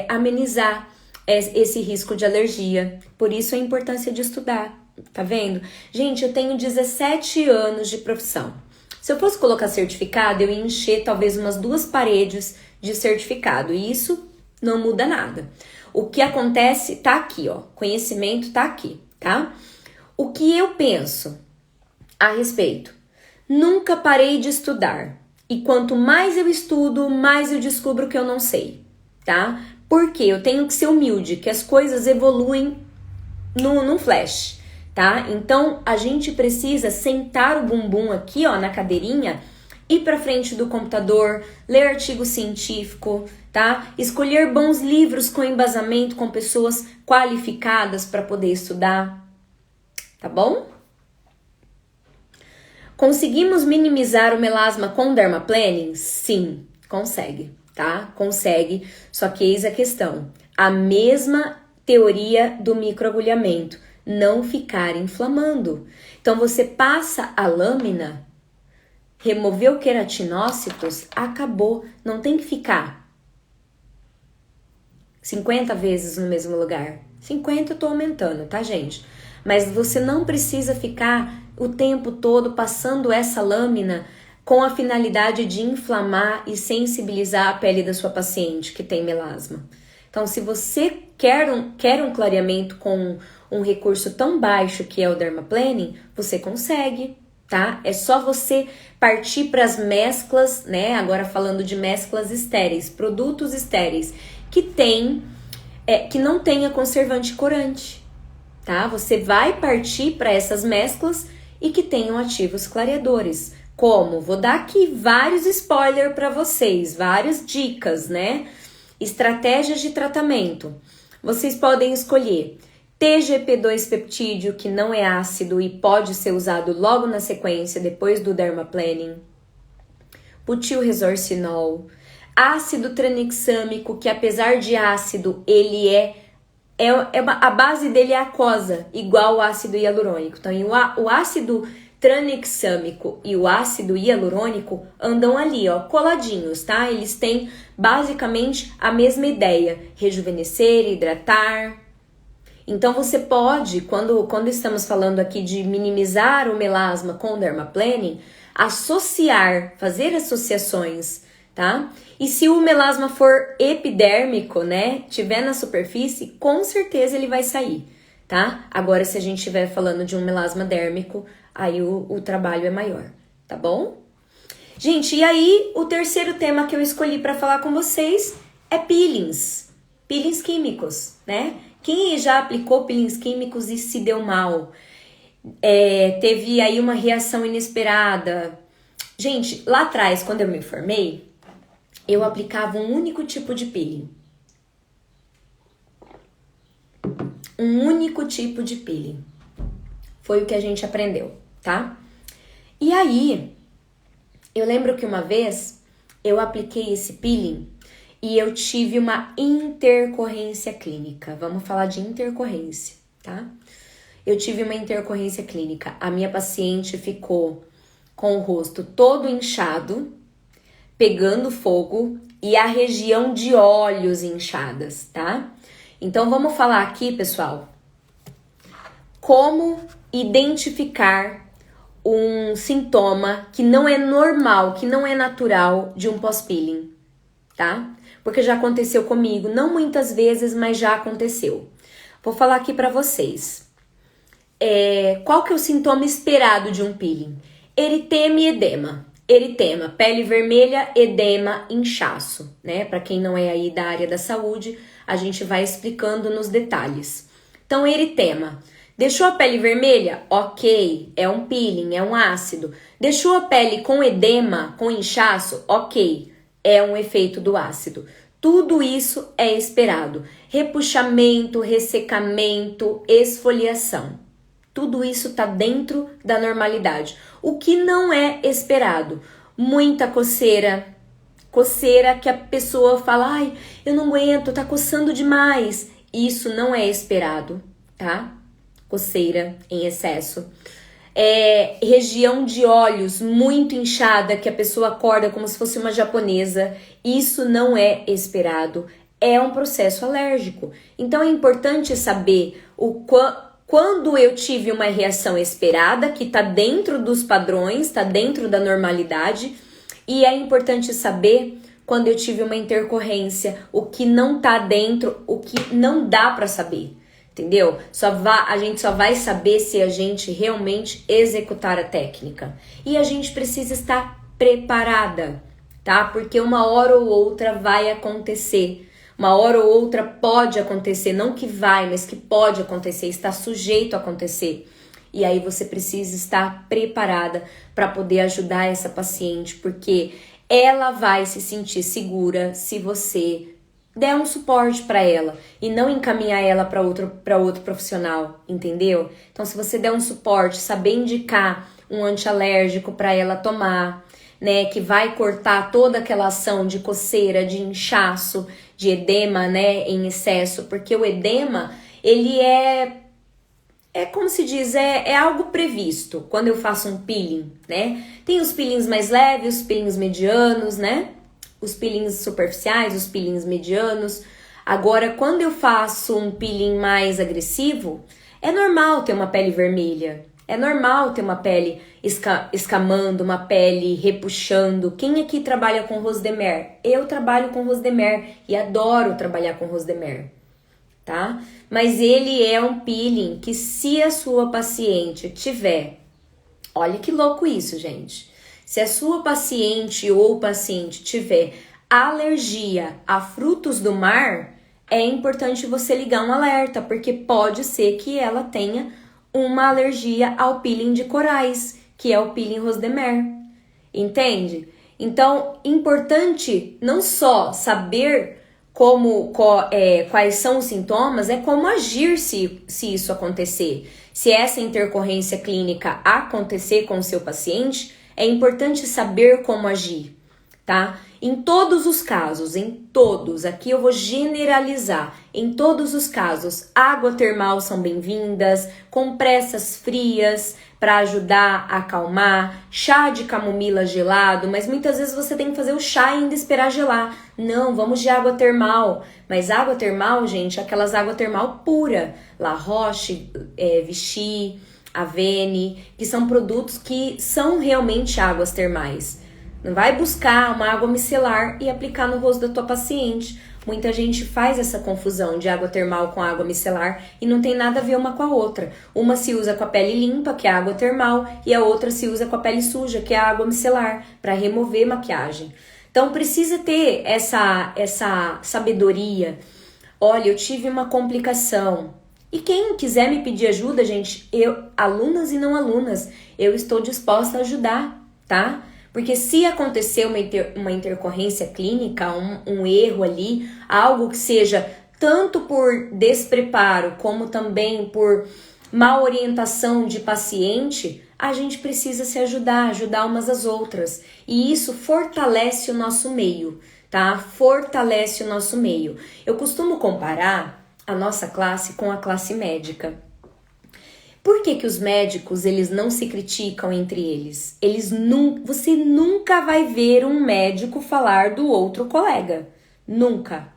amenizar esse risco de alergia. Por isso a importância de estudar, tá vendo? Gente, eu tenho 17 anos de profissão. Se eu fosse colocar certificado, eu ia encher talvez umas 2 paredes de certificado. E isso não muda nada. O que acontece tá aqui, ó. Conhecimento tá aqui, tá? O que eu penso a respeito? Nunca parei de estudar. E quanto mais eu estudo, mais eu descubro que eu não sei, tá? Porque eu tenho que ser humilde, que as coisas evoluem num flash, tá? Então, a gente precisa sentar o bumbum aqui, ó, na cadeirinha, ir para frente do computador, ler artigo científico, tá? Escolher bons livros com embasamento, com pessoas qualificadas para poder estudar, tá bom? Conseguimos minimizar o melasma com dermaplaning? Sim, consegue, tá? Consegue, só que eis a questão. A mesma teoria do microagulhamento, não ficar inflamando. Então, você passa a lâmina, removeu queratinócitos, acabou. Não tem que ficar 50 vezes no mesmo lugar. 50 eu tô aumentando, tá, gente? Mas você não precisa ficar o tempo todo passando essa lâmina com a finalidade de inflamar e sensibilizar a pele da sua paciente que tem melasma. Então, se você quer um clareamento com um recurso tão baixo que é o dermaplaning, você consegue, tá? É só você partir para as mesclas, né? Agora falando de mesclas estéreis, produtos estéreis que não tenha conservante e corante, tá? Você vai partir para essas mesclas e que tenham ativos clareadores. Como? Vou dar aqui vários spoilers para vocês, várias dicas, né? Estratégias de tratamento. Vocês podem escolher TGP2 peptídeo, que não é ácido e pode ser usado logo na sequência, depois do dermaplaning. Butilresorcinol. Ácido tranexâmico, que apesar de ácido, ele a base dele é aquosa, igual o ácido hialurônico. Então, o ácido tranexâmico e o ácido hialurônico andam ali, ó, coladinhos, tá? Eles têm basicamente a mesma ideia: rejuvenescer, hidratar. Então, você pode, quando estamos falando aqui de minimizar o melasma com dermaplaning, fazer associações, tá? E se o melasma for epidérmico, né, tiver na superfície, com certeza ele vai sair, tá? Agora, se a gente estiver falando de um melasma dérmico, aí o trabalho é maior, tá bom? Gente, e aí o terceiro tema que eu escolhi para falar com vocês é peelings químicos, né? Quem já aplicou peelings químicos e se deu mal? Teve aí uma reação inesperada. Gente, lá atrás, quando eu me formei, eu aplicava um único tipo de peeling. Um único tipo de peeling. Foi o que a gente aprendeu, tá? E aí, eu lembro que uma vez eu apliquei esse peeling e eu tive uma intercorrência clínica. Vamos falar de intercorrência, tá? Eu tive uma intercorrência clínica. A minha paciente ficou com o rosto todo inchado, pegando fogo e a região de olhos inchadas, tá? Então, vamos falar aqui, pessoal, como identificar um sintoma que não é normal, que não é natural de um pós-peeling, tá? porque já aconteceu comigo, não muitas vezes, mas já aconteceu. Vou falar aqui pra vocês. Qual que é o sintoma esperado de um peeling? Eritema e edema. Eritema, pele vermelha, edema, inchaço, né? Para quem não é aí da área da saúde, a gente vai explicando nos detalhes. Então, eritema. Deixou a pele vermelha? Ok, é um peeling, é um ácido. Deixou a pele com edema, com inchaço? Ok, é um efeito do ácido. Tudo isso é esperado. Repuxamento, ressecamento, esfoliação. Tudo isso tá dentro da normalidade. O que não é esperado? Muita coceira. Coceira que a pessoa fala, ai, eu não aguento, tá coçando demais. Isso não é esperado, tá? Coceira em excesso. Região de olhos muito inchada, que a pessoa acorda como se fosse uma japonesa. Isso não é esperado. É um processo alérgico. Então é importante saber quando eu tive uma reação esperada, que está dentro dos padrões, está dentro da normalidade, e é importante saber quando eu tive uma intercorrência, o que não está dentro, o que não dá para saber, entendeu? A gente só vai saber se a gente realmente executar a técnica. E a gente precisa estar preparada, tá? Porque uma hora ou outra vai acontecer. Uma hora ou outra pode acontecer, não que vai, mas que pode acontecer, está sujeito a acontecer. E aí você precisa estar preparada para poder ajudar essa paciente, porque ela vai se sentir segura se você der um suporte para ela e não encaminhar ela para outro profissional, entendeu? Então, se você der um suporte, saber indicar um antialérgico para ela tomar, né, que vai cortar toda aquela ação de coceira, de inchaço, de edema, né, em excesso, porque o edema, ele como se diz, é algo previsto quando eu faço um peeling, né? Tem os peelings mais leves, os peelings medianos, né? Os peelings superficiais, os peelings medianos. Agora, quando eu faço um peeling mais agressivo, é normal ter uma pele vermelha. É normal ter uma pele escamando, uma pele repuxando. Quem aqui trabalha com Rosdemer? Eu trabalho com Rosdemer e adoro trabalhar com Rosdemer, tá? Mas ele é um peeling que, se a sua paciente tiver... Olha que louco isso, gente. Se a sua paciente ou paciente tiver alergia a frutos do mar, é importante você ligar um alerta, porque pode ser que ela tenha uma alergia ao peeling de corais, que é o peeling Rosdemer, entende? Então, importante não só saber quais são os sintomas, é como agir se isso acontecer. Se essa intercorrência clínica acontecer com o seu paciente, é importante saber como agir, tá? Em todos os casos, aqui eu vou generalizar, em todos os casos, água termal são bem-vindas, compressas frias para ajudar a acalmar, chá de camomila gelado, mas muitas vezes você tem que fazer o chá e ainda esperar gelar. Não, vamos de água termal, mas água termal, gente, aquelas água termal pura, La Roche, Vichy, Avene, que são produtos que são realmente águas termais. Não vai buscar uma água micelar e aplicar no rosto da tua paciente. Muita gente faz essa confusão de água termal com água micelar e não tem nada a ver uma com a outra. Uma se usa com a pele limpa, que é a água termal, e a outra se usa com a pele suja, que é a água micelar, para remover maquiagem. Então precisa ter essa sabedoria. Olha, eu tive uma complicação. E quem quiser me pedir ajuda, gente, alunas e não alunas, eu estou disposta a ajudar, tá? Porque se acontecer uma intercorrência clínica, um erro ali, algo que seja tanto por despreparo como também por má orientação de paciente, a gente precisa se ajudar umas às outras. E isso fortalece o nosso meio, tá? Fortalece o nosso meio. Eu costumo comparar a nossa classe com a classe médica. Por que os médicos, eles não se criticam entre eles? Você nunca vai ver um médico falar do outro colega. Nunca,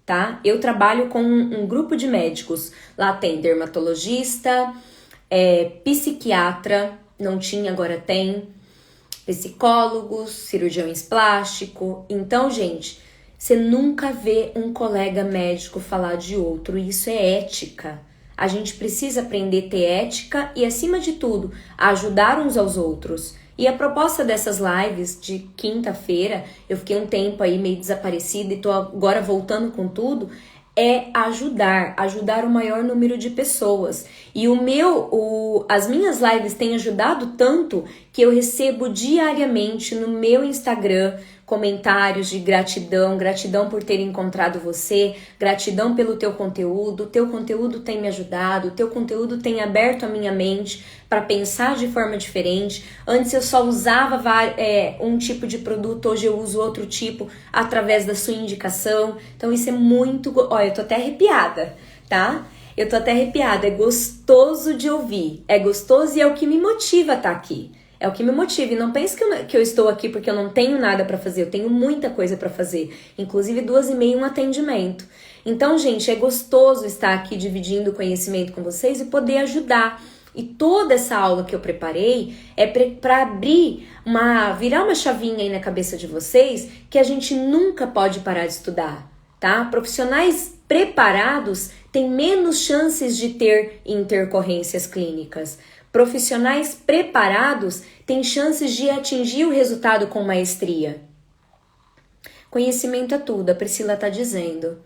tá? Eu trabalho com um grupo de médicos. Lá tem dermatologista, psiquiatra, não tinha, agora tem, psicólogos, cirurgiões plásticos. Então, gente, Você nunca vê um colega médico falar de outro, isso é ética. A gente precisa aprender a ter ética e, acima de tudo, ajudar uns aos outros. E a proposta dessas lives de quinta-feira, eu fiquei um tempo aí meio desaparecida e tô agora voltando com tudo, é ajudar o maior número de pessoas. E as minhas lives têm ajudado tanto que eu recebo diariamente no meu Instagram comentários de gratidão por ter encontrado você, gratidão pelo teu conteúdo tem me ajudado, o teu conteúdo tem aberto a minha mente para pensar de forma diferente. Antes eu só usava um tipo de produto, hoje eu uso outro tipo através da sua indicação. Então isso é muito... Olha, eu tô até arrepiada, tá? Eu tô até arrepiada, é gostoso de ouvir, é gostoso e é o que me motiva a estar aqui. É o que me motiva. E não pense que eu estou aqui porque eu não tenho nada para fazer. Eu tenho muita coisa para fazer. Inclusive 2h30 um atendimento. Então, gente, é gostoso estar aqui dividindo conhecimento com vocês e poder ajudar. E toda essa aula que eu preparei é para virar uma chavinha aí na cabeça de vocês que a gente nunca pode parar de estudar, tá? Profissionais preparados têm menos chances de ter intercorrências clínicas. Profissionais preparados têm chances de atingir o resultado com maestria. Conhecimento é tudo, a Priscila está dizendo.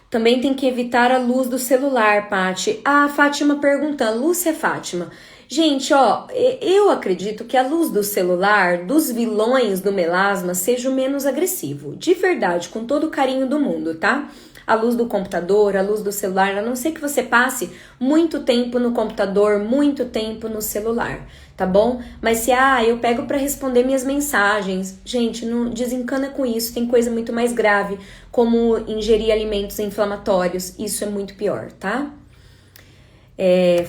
Também tem que evitar a luz do celular, Paty. A Fátima perguntando, Lúcia Fátima. Gente, ó, eu acredito que a luz do celular, dos vilões do melasma, seja o menos agressivo. De verdade, com todo o carinho do mundo, tá? A luz do computador, a luz do celular, a não ser que você passe muito tempo no computador, muito tempo no celular, tá bom? Mas se, eu pego para responder minhas mensagens, gente, não desencana com isso, tem coisa muito mais grave, como ingerir alimentos inflamatórios, isso é muito pior, tá?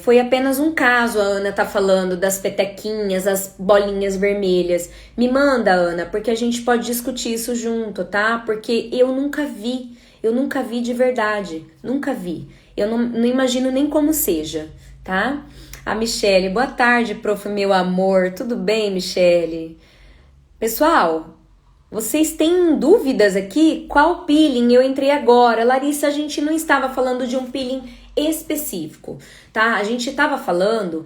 Foi apenas um caso, a Ana tá falando das petequinhas, as bolinhas vermelhas. Me manda, Ana, porque a gente pode discutir isso junto, tá? Porque eu nunca vi de verdade, nunca vi. Eu não imagino nem como seja, tá? A Michele, boa tarde, prof, meu amor. Tudo bem, Michele? Pessoal, vocês têm dúvidas aqui? Qual peeling? Eu entrei agora. Larissa, a gente não estava falando de um peeling específico, tá? A gente estava falando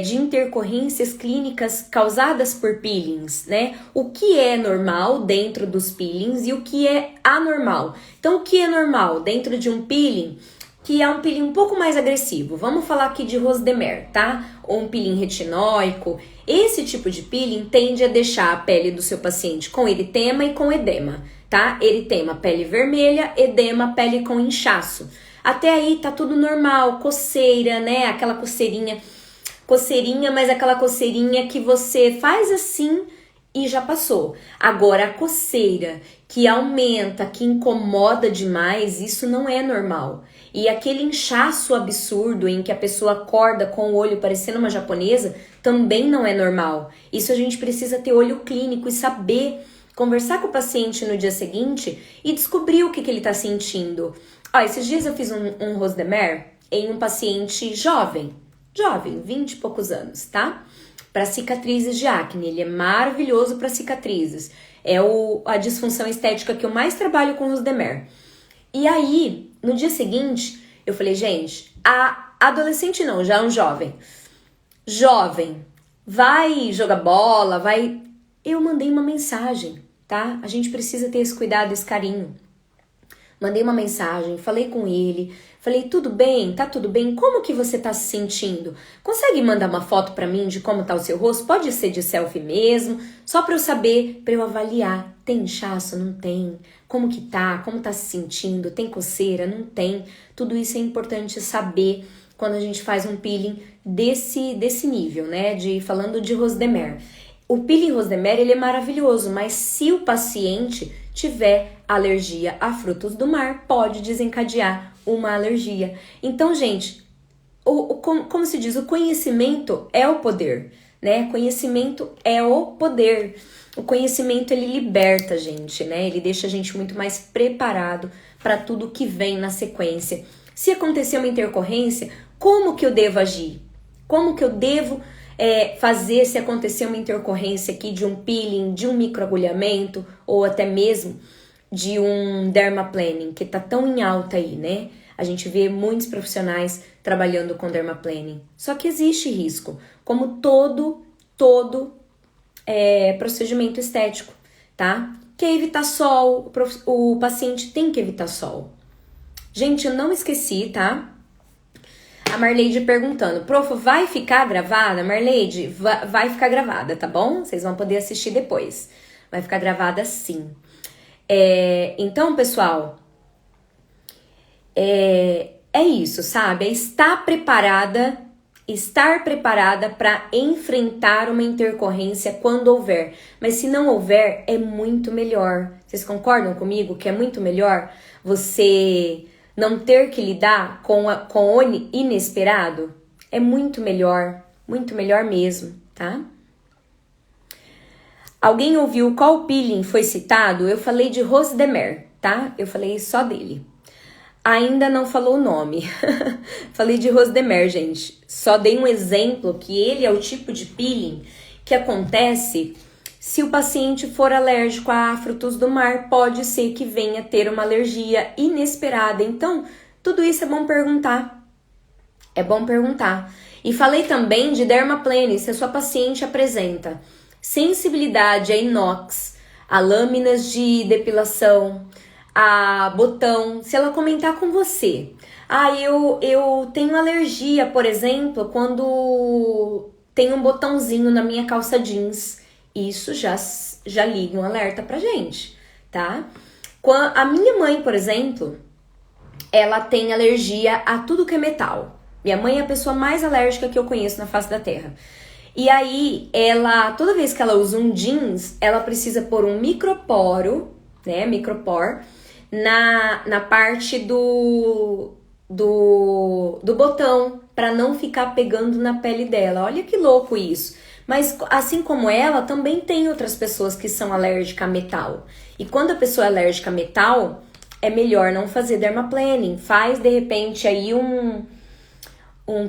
de intercorrências clínicas causadas por peelings, né? O que é normal dentro dos peelings e o que é anormal. Então, o que é normal dentro de um peeling, que é um peeling um pouco mais agressivo? Vamos falar aqui de Rosdemer, tá? Ou um peeling retinóico. Esse tipo de peeling tende a deixar a pele do seu paciente com eritema e com edema, tá? Eritema, pele vermelha, edema, pele com inchaço. Até aí tá tudo normal, coceira, né? Aquela coceirinha, mas aquela coceirinha que você faz assim e já passou. Agora, a coceira que aumenta, que incomoda demais, isso não é normal. E aquele inchaço absurdo em que a pessoa acorda com o olho parecendo uma japonesa, também não é normal. Isso a gente precisa ter olho clínico e saber conversar com o paciente no dia seguinte e descobrir o que ele tá sentindo. Esses dias eu fiz um Rosdemer em um paciente jovem, 20 e poucos anos, tá? Para cicatrizes de acne, ele é maravilhoso para cicatrizes. É a disfunção estética que eu mais trabalho com Rosdemer. E aí, no dia seguinte, eu falei, gente, adolescente não, já é um jovem, vai jogar bola, vai... Eu mandei uma mensagem, tá? A gente precisa ter esse cuidado, esse carinho. Mandei uma mensagem, falei com ele, falei, tudo bem? Tá tudo bem? Como que você tá se sentindo? Consegue mandar uma foto pra mim de como tá o seu rosto? Pode ser de selfie mesmo, só pra eu saber, pra eu avaliar. Tem inchaço? Não tem? Como que tá? Como tá se sentindo? Tem coceira? Não tem? Tudo isso é importante saber quando a gente faz um peeling desse nível, né? Falando de Rosdemer. O peeling Rosdemer, ele é maravilhoso, mas se o paciente tiver alergia a frutos do mar, pode desencadear uma alergia. Então, gente, como se diz, o conhecimento é o poder, né? Conhecimento é o poder. O conhecimento, ele liberta a gente, né? Ele deixa a gente muito mais preparado para tudo que vem na sequência. Se acontecer uma intercorrência, como que eu devo agir? Como que eu devo fazer se acontecer uma intercorrência aqui de um peeling, de um microagulhamento ou até mesmo de um dermaplaning, que tá tão em alta aí, né? A gente vê muitos profissionais trabalhando com dermaplaning. Só que existe risco, como todo procedimento estético, tá? Quer evitar sol, o paciente tem que evitar sol. Gente, eu não esqueci, tá? A Marleide perguntando, prof, vai ficar gravada? Marleide, vai ficar gravada, tá bom? Vocês vão poder assistir depois. Vai ficar gravada sim. Então, pessoal, é isso, sabe? É estar preparada para enfrentar uma intercorrência quando houver. Mas se não houver, é muito melhor. Vocês concordam comigo que é muito melhor você não ter que lidar com o inesperado? É muito melhor mesmo, tá? Alguém ouviu qual peeling foi citado? Eu falei de Rose de Mer, tá? Eu falei só dele. Ainda não falou o nome. Falei de Rose de Mer, gente. Só dei um exemplo que ele é o tipo de peeling que acontece se o paciente for alérgico a frutos do mar. Pode ser que venha ter uma alergia inesperada. Então, tudo isso é bom perguntar. É bom perguntar. E falei também de dermaplaning, se a sua paciente apresenta sensibilidade a inox, a lâminas de depilação, a botão, se ela comentar com você, eu tenho alergia, por exemplo, quando tem um botãozinho na minha calça jeans, isso já liga um alerta pra gente, tá? A minha mãe, por exemplo, ela tem alergia a tudo que é metal. Minha mãe é a pessoa mais alérgica que eu conheço na face da terra. E aí, toda vez que ela usa um jeans, ela precisa pôr um microporo, né, micropor, na parte do botão, para não ficar pegando na pele dela. Olha que louco isso. Mas assim como ela, também tem outras pessoas que são alérgicas a metal. E quando a pessoa é alérgica a metal, é melhor não fazer dermaplaning. Faz, de repente, aí um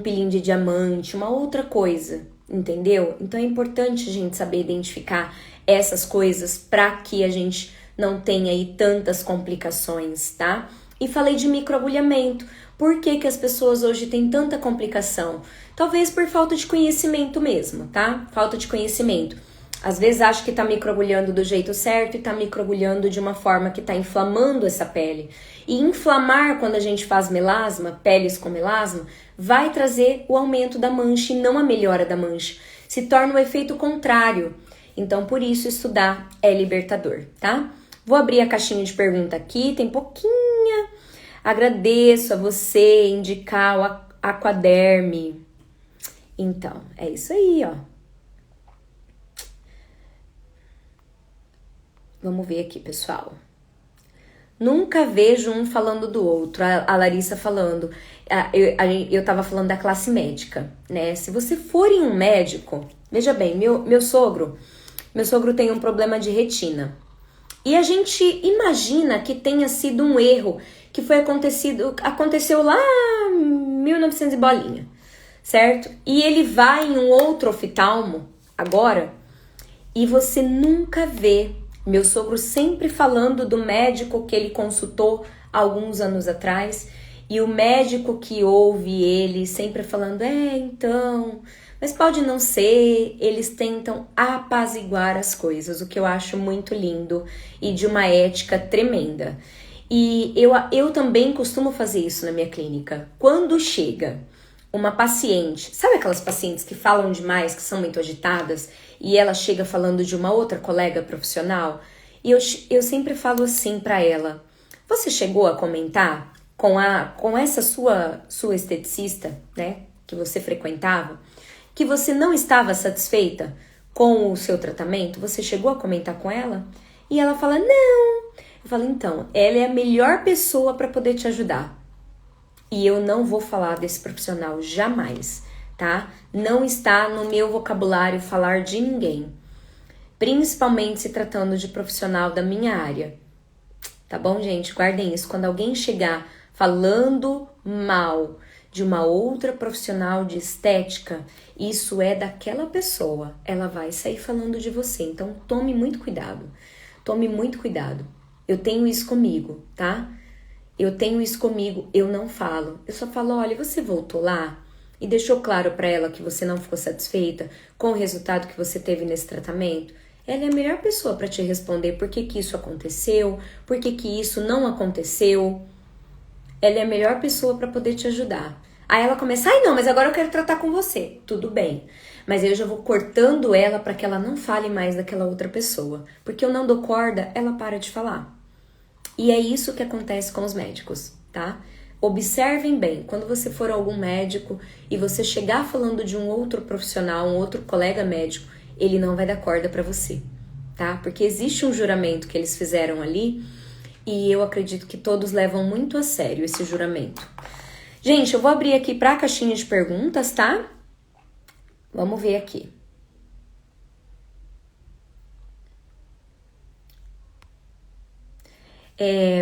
peeling de diamante, uma outra coisa, entendeu? Então é importante a gente saber identificar essas coisas para que a gente não tenha aí tantas complicações, tá? E falei de microagulhamento. Por que as pessoas hoje têm tanta complicação? Talvez por falta de conhecimento mesmo, tá? Falta de conhecimento. Às vezes acha que tá microagulhando do jeito certo e tá microagulhando de uma forma que tá inflamando essa pele. E inflamar, quando a gente faz melasma, peles com melasma, vai trazer o aumento da mancha e não a melhora da mancha. Se torna o efeito contrário. Então, por isso, estudar é libertador, tá? Vou abrir a caixinha de pergunta aqui, tem pouquinha. Agradeço a você indicar o Aquaderme. Então, é isso aí, ó. Vamos ver aqui, pessoal. Nunca vejo um falando do outro. A Larissa falando. Eu tava falando da classe médica, né? Se você for em um médico... Veja bem, meu sogro tem um problema de retina. E a gente imagina que tenha sido um erro que aconteceu lá em 1900 e bolinha, certo? E ele vai em um outro oftalmo agora e você nunca vê. Meu sogro sempre falando do médico que ele consultou alguns anos atrás e o médico que ouve ele sempre falando, então... Mas pode não ser, eles tentam apaziguar as coisas, o que eu acho muito lindo e de uma ética tremenda. E eu também costumo fazer isso na minha clínica. Quando chega uma paciente, sabe aquelas pacientes que falam demais, que são muito agitadas, e ela chega falando de uma outra colega profissional, e eu sempre falo assim pra ela, você chegou a comentar com essa sua esteticista, né, que você frequentava, que você não estava satisfeita com o seu tratamento? Você chegou a comentar com ela? E ela fala, não. Eu falo, então, ela é a melhor pessoa para poder te ajudar. E eu não vou falar desse profissional jamais, tá? Não está no meu vocabulário falar de ninguém. Principalmente se tratando de profissional da minha área. Tá bom, gente? Guardem isso. Quando alguém chegar falando mal de uma outra profissional de estética, isso é daquela pessoa. Ela vai sair falando de você. Então, tome muito cuidado. Tome muito cuidado. Eu tenho isso comigo, tá? Eu tenho isso comigo, eu não falo. Eu só falo, olha, você voltou lá e deixou claro pra ela que você não ficou satisfeita com o resultado que você teve nesse tratamento? Ela é a melhor pessoa pra te responder por que que isso aconteceu, por que que isso não aconteceu. Ela é a melhor pessoa pra poder te ajudar. Aí ela começa, ai não, mas agora eu quero tratar com você. Tudo bem. Mas eu já vou cortando ela para que ela não fale mais daquela outra pessoa. Porque eu não dou corda, ela para de falar. E é isso que acontece com os médicos, tá? Observem bem, quando você for a algum médico e você chegar falando de um outro profissional, um outro colega médico, ele não vai dar corda para você, tá? Porque existe um juramento que eles fizeram ali e eu acredito que todos levam muito a sério esse juramento. Gente, eu vou abrir aqui para a caixinha de perguntas, tá? Vamos ver aqui.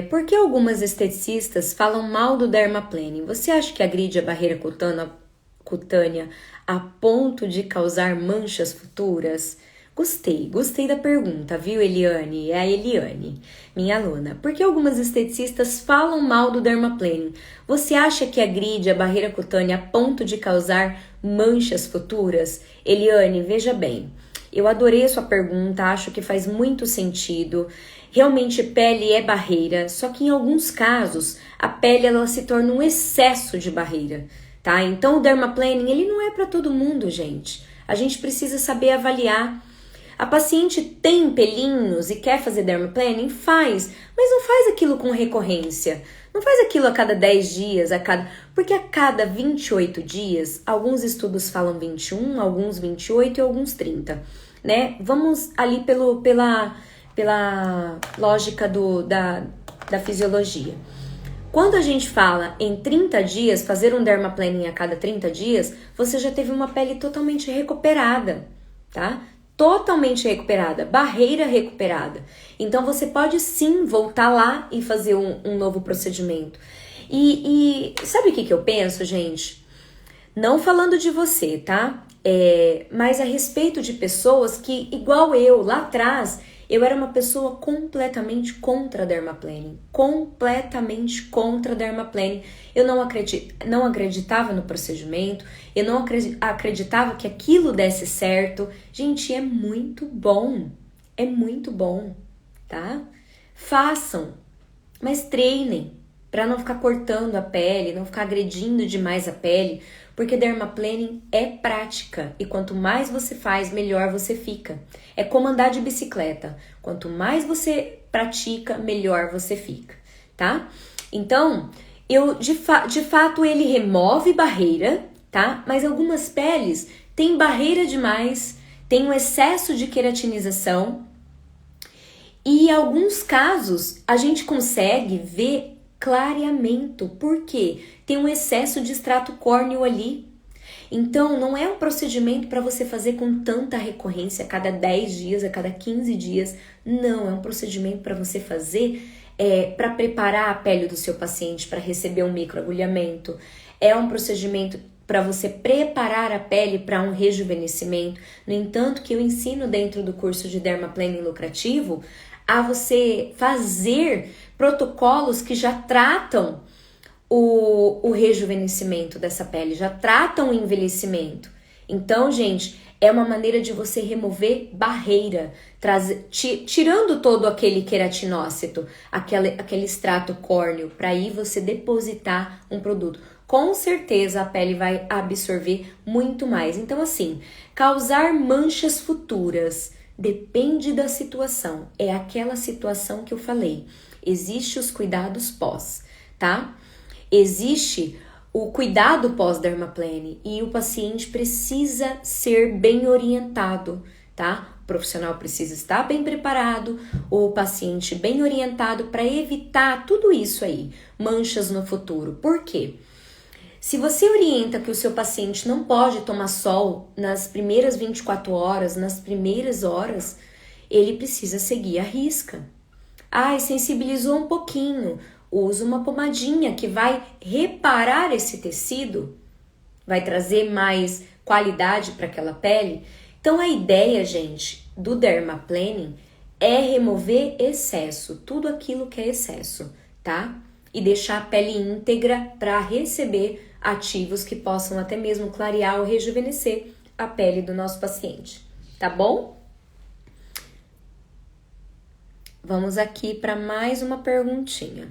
Por que algumas esteticistas falam mal do dermaplaning? Você acha que agride a barreira cutânea a ponto de causar manchas futuras? Gostei da pergunta, viu, Eliane? É a Eliane, minha aluna. Por que algumas esteticistas falam mal do dermaplaning? Você acha que agride a barreira cutânea a ponto de causar manchas futuras? Eliane, veja bem, eu adorei a sua pergunta, acho que faz muito sentido. Realmente, pele é barreira, só que em alguns casos, a pele ela se torna um excesso de barreira, tá? Então, o dermaplaning, ele não é para todo mundo, gente. A gente precisa saber avaliar. A paciente tem pelinhos e quer fazer dermaplaning? Faz, mas não faz aquilo com recorrência. Não faz aquilo a cada 10 dias, porque a cada 28 dias, alguns estudos falam 21, alguns 28 e alguns 30, né? Vamos ali pela lógica da fisiologia. Quando a gente fala em 30 dias, fazer um dermaplaning a cada 30 dias, você já teve uma pele totalmente recuperada, tá? Totalmente recuperada, barreira recuperada. Então você pode sim voltar lá e fazer um novo procedimento. E sabe o que eu penso, gente? Não falando de você, tá? Mas a respeito de pessoas que, igual eu, lá atrás, eu era uma pessoa completamente contra a dermaplaning. Completamente contra a dermaplaning. Eu não acreditava no procedimento, eu não acreditava que aquilo desse certo. Gente, é muito bom, tá? Façam, mas treinem para não ficar cortando a pele, não ficar agredindo demais a pele, porque dermaplaning é prática e quanto mais você faz, melhor você fica. É como andar de bicicleta. Quanto mais você pratica, melhor você fica, tá? Então, de fato, ele remove barreira, tá? Mas algumas peles têm barreira demais, tem um excesso de queratinização e em alguns casos a gente consegue ver clareamento, porque tem um excesso de extrato córneo ali. Então, não é um procedimento para você fazer com tanta recorrência a cada 10 dias, a cada 15 dias. Não, é um procedimento para você fazer para preparar a pele do seu paciente para receber um microagulhamento. É um procedimento para você preparar a pele para um rejuvenescimento. No entanto, que eu ensino dentro do curso de dermaplaning lucrativo a você fazer protocolos que já tratam o rejuvenescimento dessa pele, já tratam o envelhecimento. Então, gente, é uma maneira de você remover barreira, tirando todo aquele queratinócito, aquele extrato córneo, para aí você depositar um produto. Com certeza a pele vai absorver muito mais. Então, assim, causar manchas futuras depende da situação. É aquela situação que eu falei. Existem os cuidados pós, tá? Existe o cuidado pós-dermaplaning e o paciente precisa ser bem orientado, tá? O profissional precisa estar bem preparado, o paciente bem orientado para evitar tudo isso aí, manchas no futuro. Por quê? Se você orienta que o seu paciente não pode tomar sol nas primeiras 24 horas, nas primeiras horas, ele precisa seguir a risca. Sensibilizou um pouquinho, usa uma pomadinha que vai reparar esse tecido, vai trazer mais qualidade para aquela pele. Então a ideia, gente, do dermaplaning é remover excesso, tudo aquilo que é excesso, tá? E deixar a pele íntegra para receber ativos que possam até mesmo clarear ou rejuvenescer a pele do nosso paciente, tá bom? Vamos aqui para mais uma perguntinha.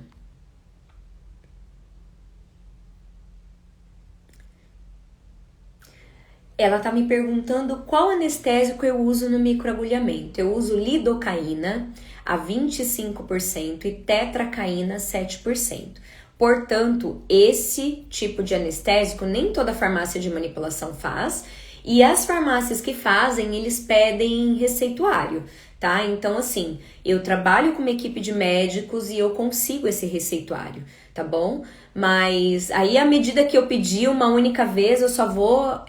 Ela tá me perguntando qual anestésico eu uso no microagulhamento. Eu uso lidocaína a 25% e tetracaína 7%. Portanto, esse tipo de anestésico nem toda farmácia de manipulação faz, e as farmácias que fazem, eles pedem receituário, tá? Então, assim, eu trabalho com uma equipe de médicos e eu consigo esse receituário, tá bom? Mas aí, à medida que eu pedir uma única vez, eu só vou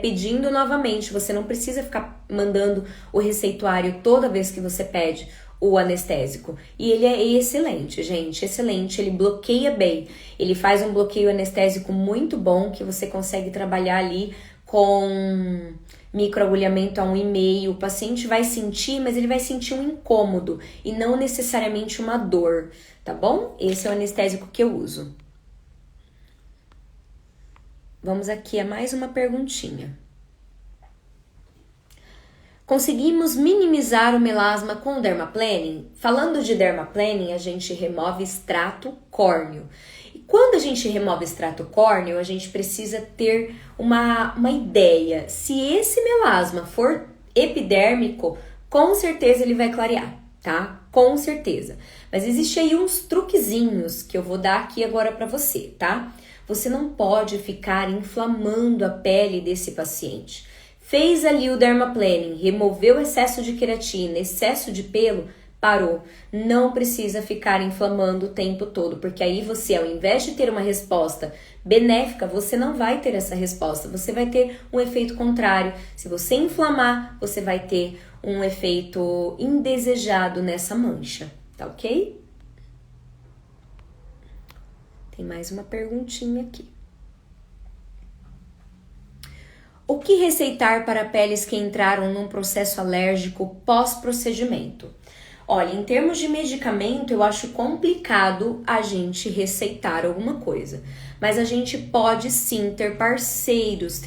pedindo novamente. Você não precisa ficar mandando o receituário toda vez que você pede o anestésico. E ele é excelente, gente, excelente. Ele bloqueia bem. Ele faz um bloqueio anestésico muito bom, que você consegue trabalhar ali com microagulhamento a 1,5. O paciente vai sentir, mas ele vai sentir um incômodo e não necessariamente uma dor, tá bom? Esse é o anestésico que eu uso. Vamos aqui a mais uma perguntinha. Conseguimos minimizar o melasma com o dermaplaning? Falando de dermaplaning, a gente remove extrato córneo. E quando a gente remove extrato córneo, a gente precisa ter uma ideia. Se esse melasma for epidérmico, com certeza ele vai clarear, tá? Com certeza. Mas existe aí uns truquezinhos que eu vou dar aqui agora pra você, tá? Você não pode ficar inflamando a pele desse paciente. Fez ali o dermaplaning, removeu excesso de queratina, excesso de pelo, parou. Não precisa ficar inflamando o tempo todo, porque aí você, ao invés de ter uma resposta benéfica, você não vai ter essa resposta. Você vai ter um efeito contrário. Se você inflamar, você vai ter um efeito indesejado nessa mancha, tá ok? Tem mais uma perguntinha aqui. O que receitar para peles que entraram num processo alérgico pós-procedimento? Olha, em termos de medicamento, eu acho complicado a gente receitar alguma coisa. Mas a gente pode sim ter parceiros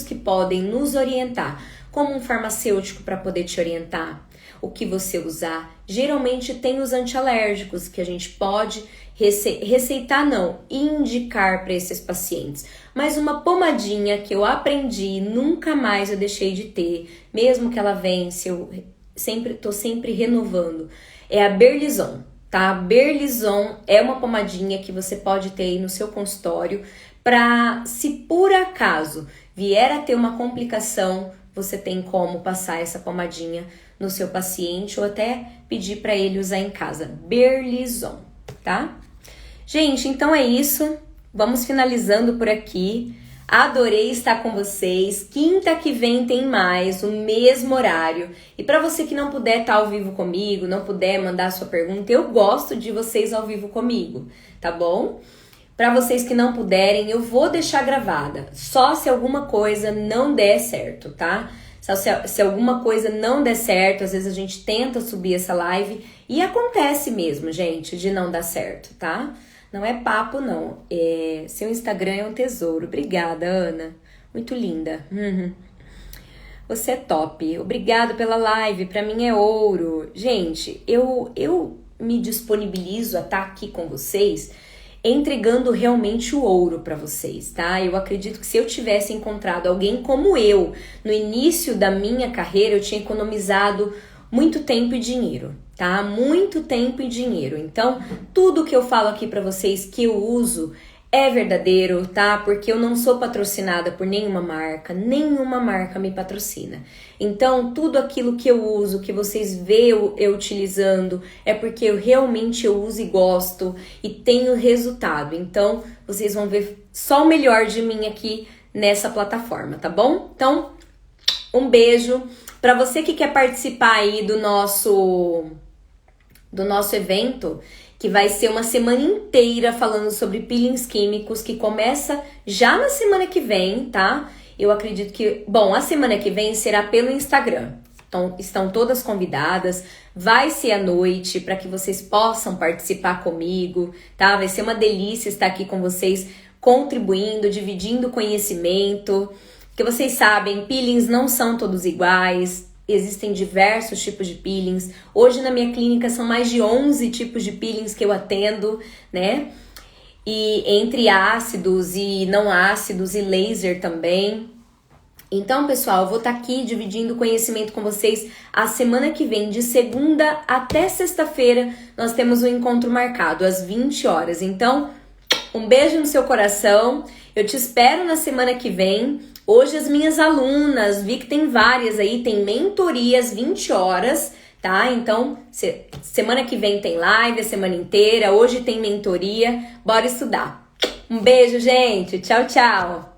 que podem nos orientar, como um farmacêutico para poder te orientar o que você usar. Geralmente tem os antialérgicos que a gente pode receitar, não, indicar para esses pacientes. Mas uma pomadinha que eu aprendi, nunca mais eu deixei de ter, mesmo que ela vence, eu tô sempre renovando, é a Berlison, tá? Berlison é uma pomadinha que você pode ter aí no seu consultório para, se por acaso vier a ter uma complicação, você tem como passar essa pomadinha no seu paciente ou até pedir para ele usar em casa. Berlison, tá? Gente, então é isso. Vamos finalizando por aqui. Adorei estar com vocês. Quinta que vem tem mais, o mesmo horário. E para você que não puder estar ao vivo comigo, não puder mandar sua pergunta, eu gosto de vocês ao vivo comigo, tá bom? Para vocês que não puderem, eu vou deixar gravada. Só se alguma coisa não der certo, tá? Se alguma coisa não der certo, às vezes a gente tenta subir essa live e acontece mesmo, gente, de não dar certo, tá? Não é papo, não. Seu Instagram é um tesouro. Obrigada, Ana. Muito linda. Você é top. Obrigada pela live. Pra mim é ouro. Gente, eu me disponibilizo a estar aqui com vocês entregando realmente o ouro para vocês, tá? Eu acredito que se eu tivesse encontrado alguém como eu no início da minha carreira, eu tinha economizado muito tempo e dinheiro, tá? Muito tempo e dinheiro. Então, tudo que eu falo aqui para vocês que eu uso é verdadeiro, tá? Porque eu não sou patrocinada por nenhuma marca me patrocina. Então, tudo aquilo que eu uso, que vocês vê eu utilizando, é porque eu realmente uso e gosto e tenho resultado. Então, vocês vão ver só o melhor de mim aqui nessa plataforma, tá bom? Então, um beijo. Para você que quer participar aí do nosso evento, que vai ser uma semana inteira falando sobre peelings químicos, que começa já na semana que vem, tá? Eu acredito que, bom, a semana que vem será pelo Instagram, Então, estão todas convidadas. Vai ser à noite para que vocês possam participar comigo, tá? Vai ser uma delícia estar aqui com vocês, contribuindo, dividindo conhecimento. Porque vocês sabem, peelings não são todos iguais. Existem diversos tipos de peelings. Hoje na minha clínica são mais de 11 tipos de peelings que eu atendo, né? E entre ácidos e não ácidos e laser também. Então, pessoal, eu vou estar aqui dividindo conhecimento com vocês a semana que vem, de segunda até sexta-feira, nós temos um encontro marcado às 20 horas. Então, um beijo no seu coração, eu te espero na semana que vem. Hoje as minhas alunas, vi que tem várias aí, tem mentorias 20 horas, tá? Então, semana que vem tem live a semana inteira, hoje tem mentoria, bora estudar. Um beijo, gente, tchau, tchau!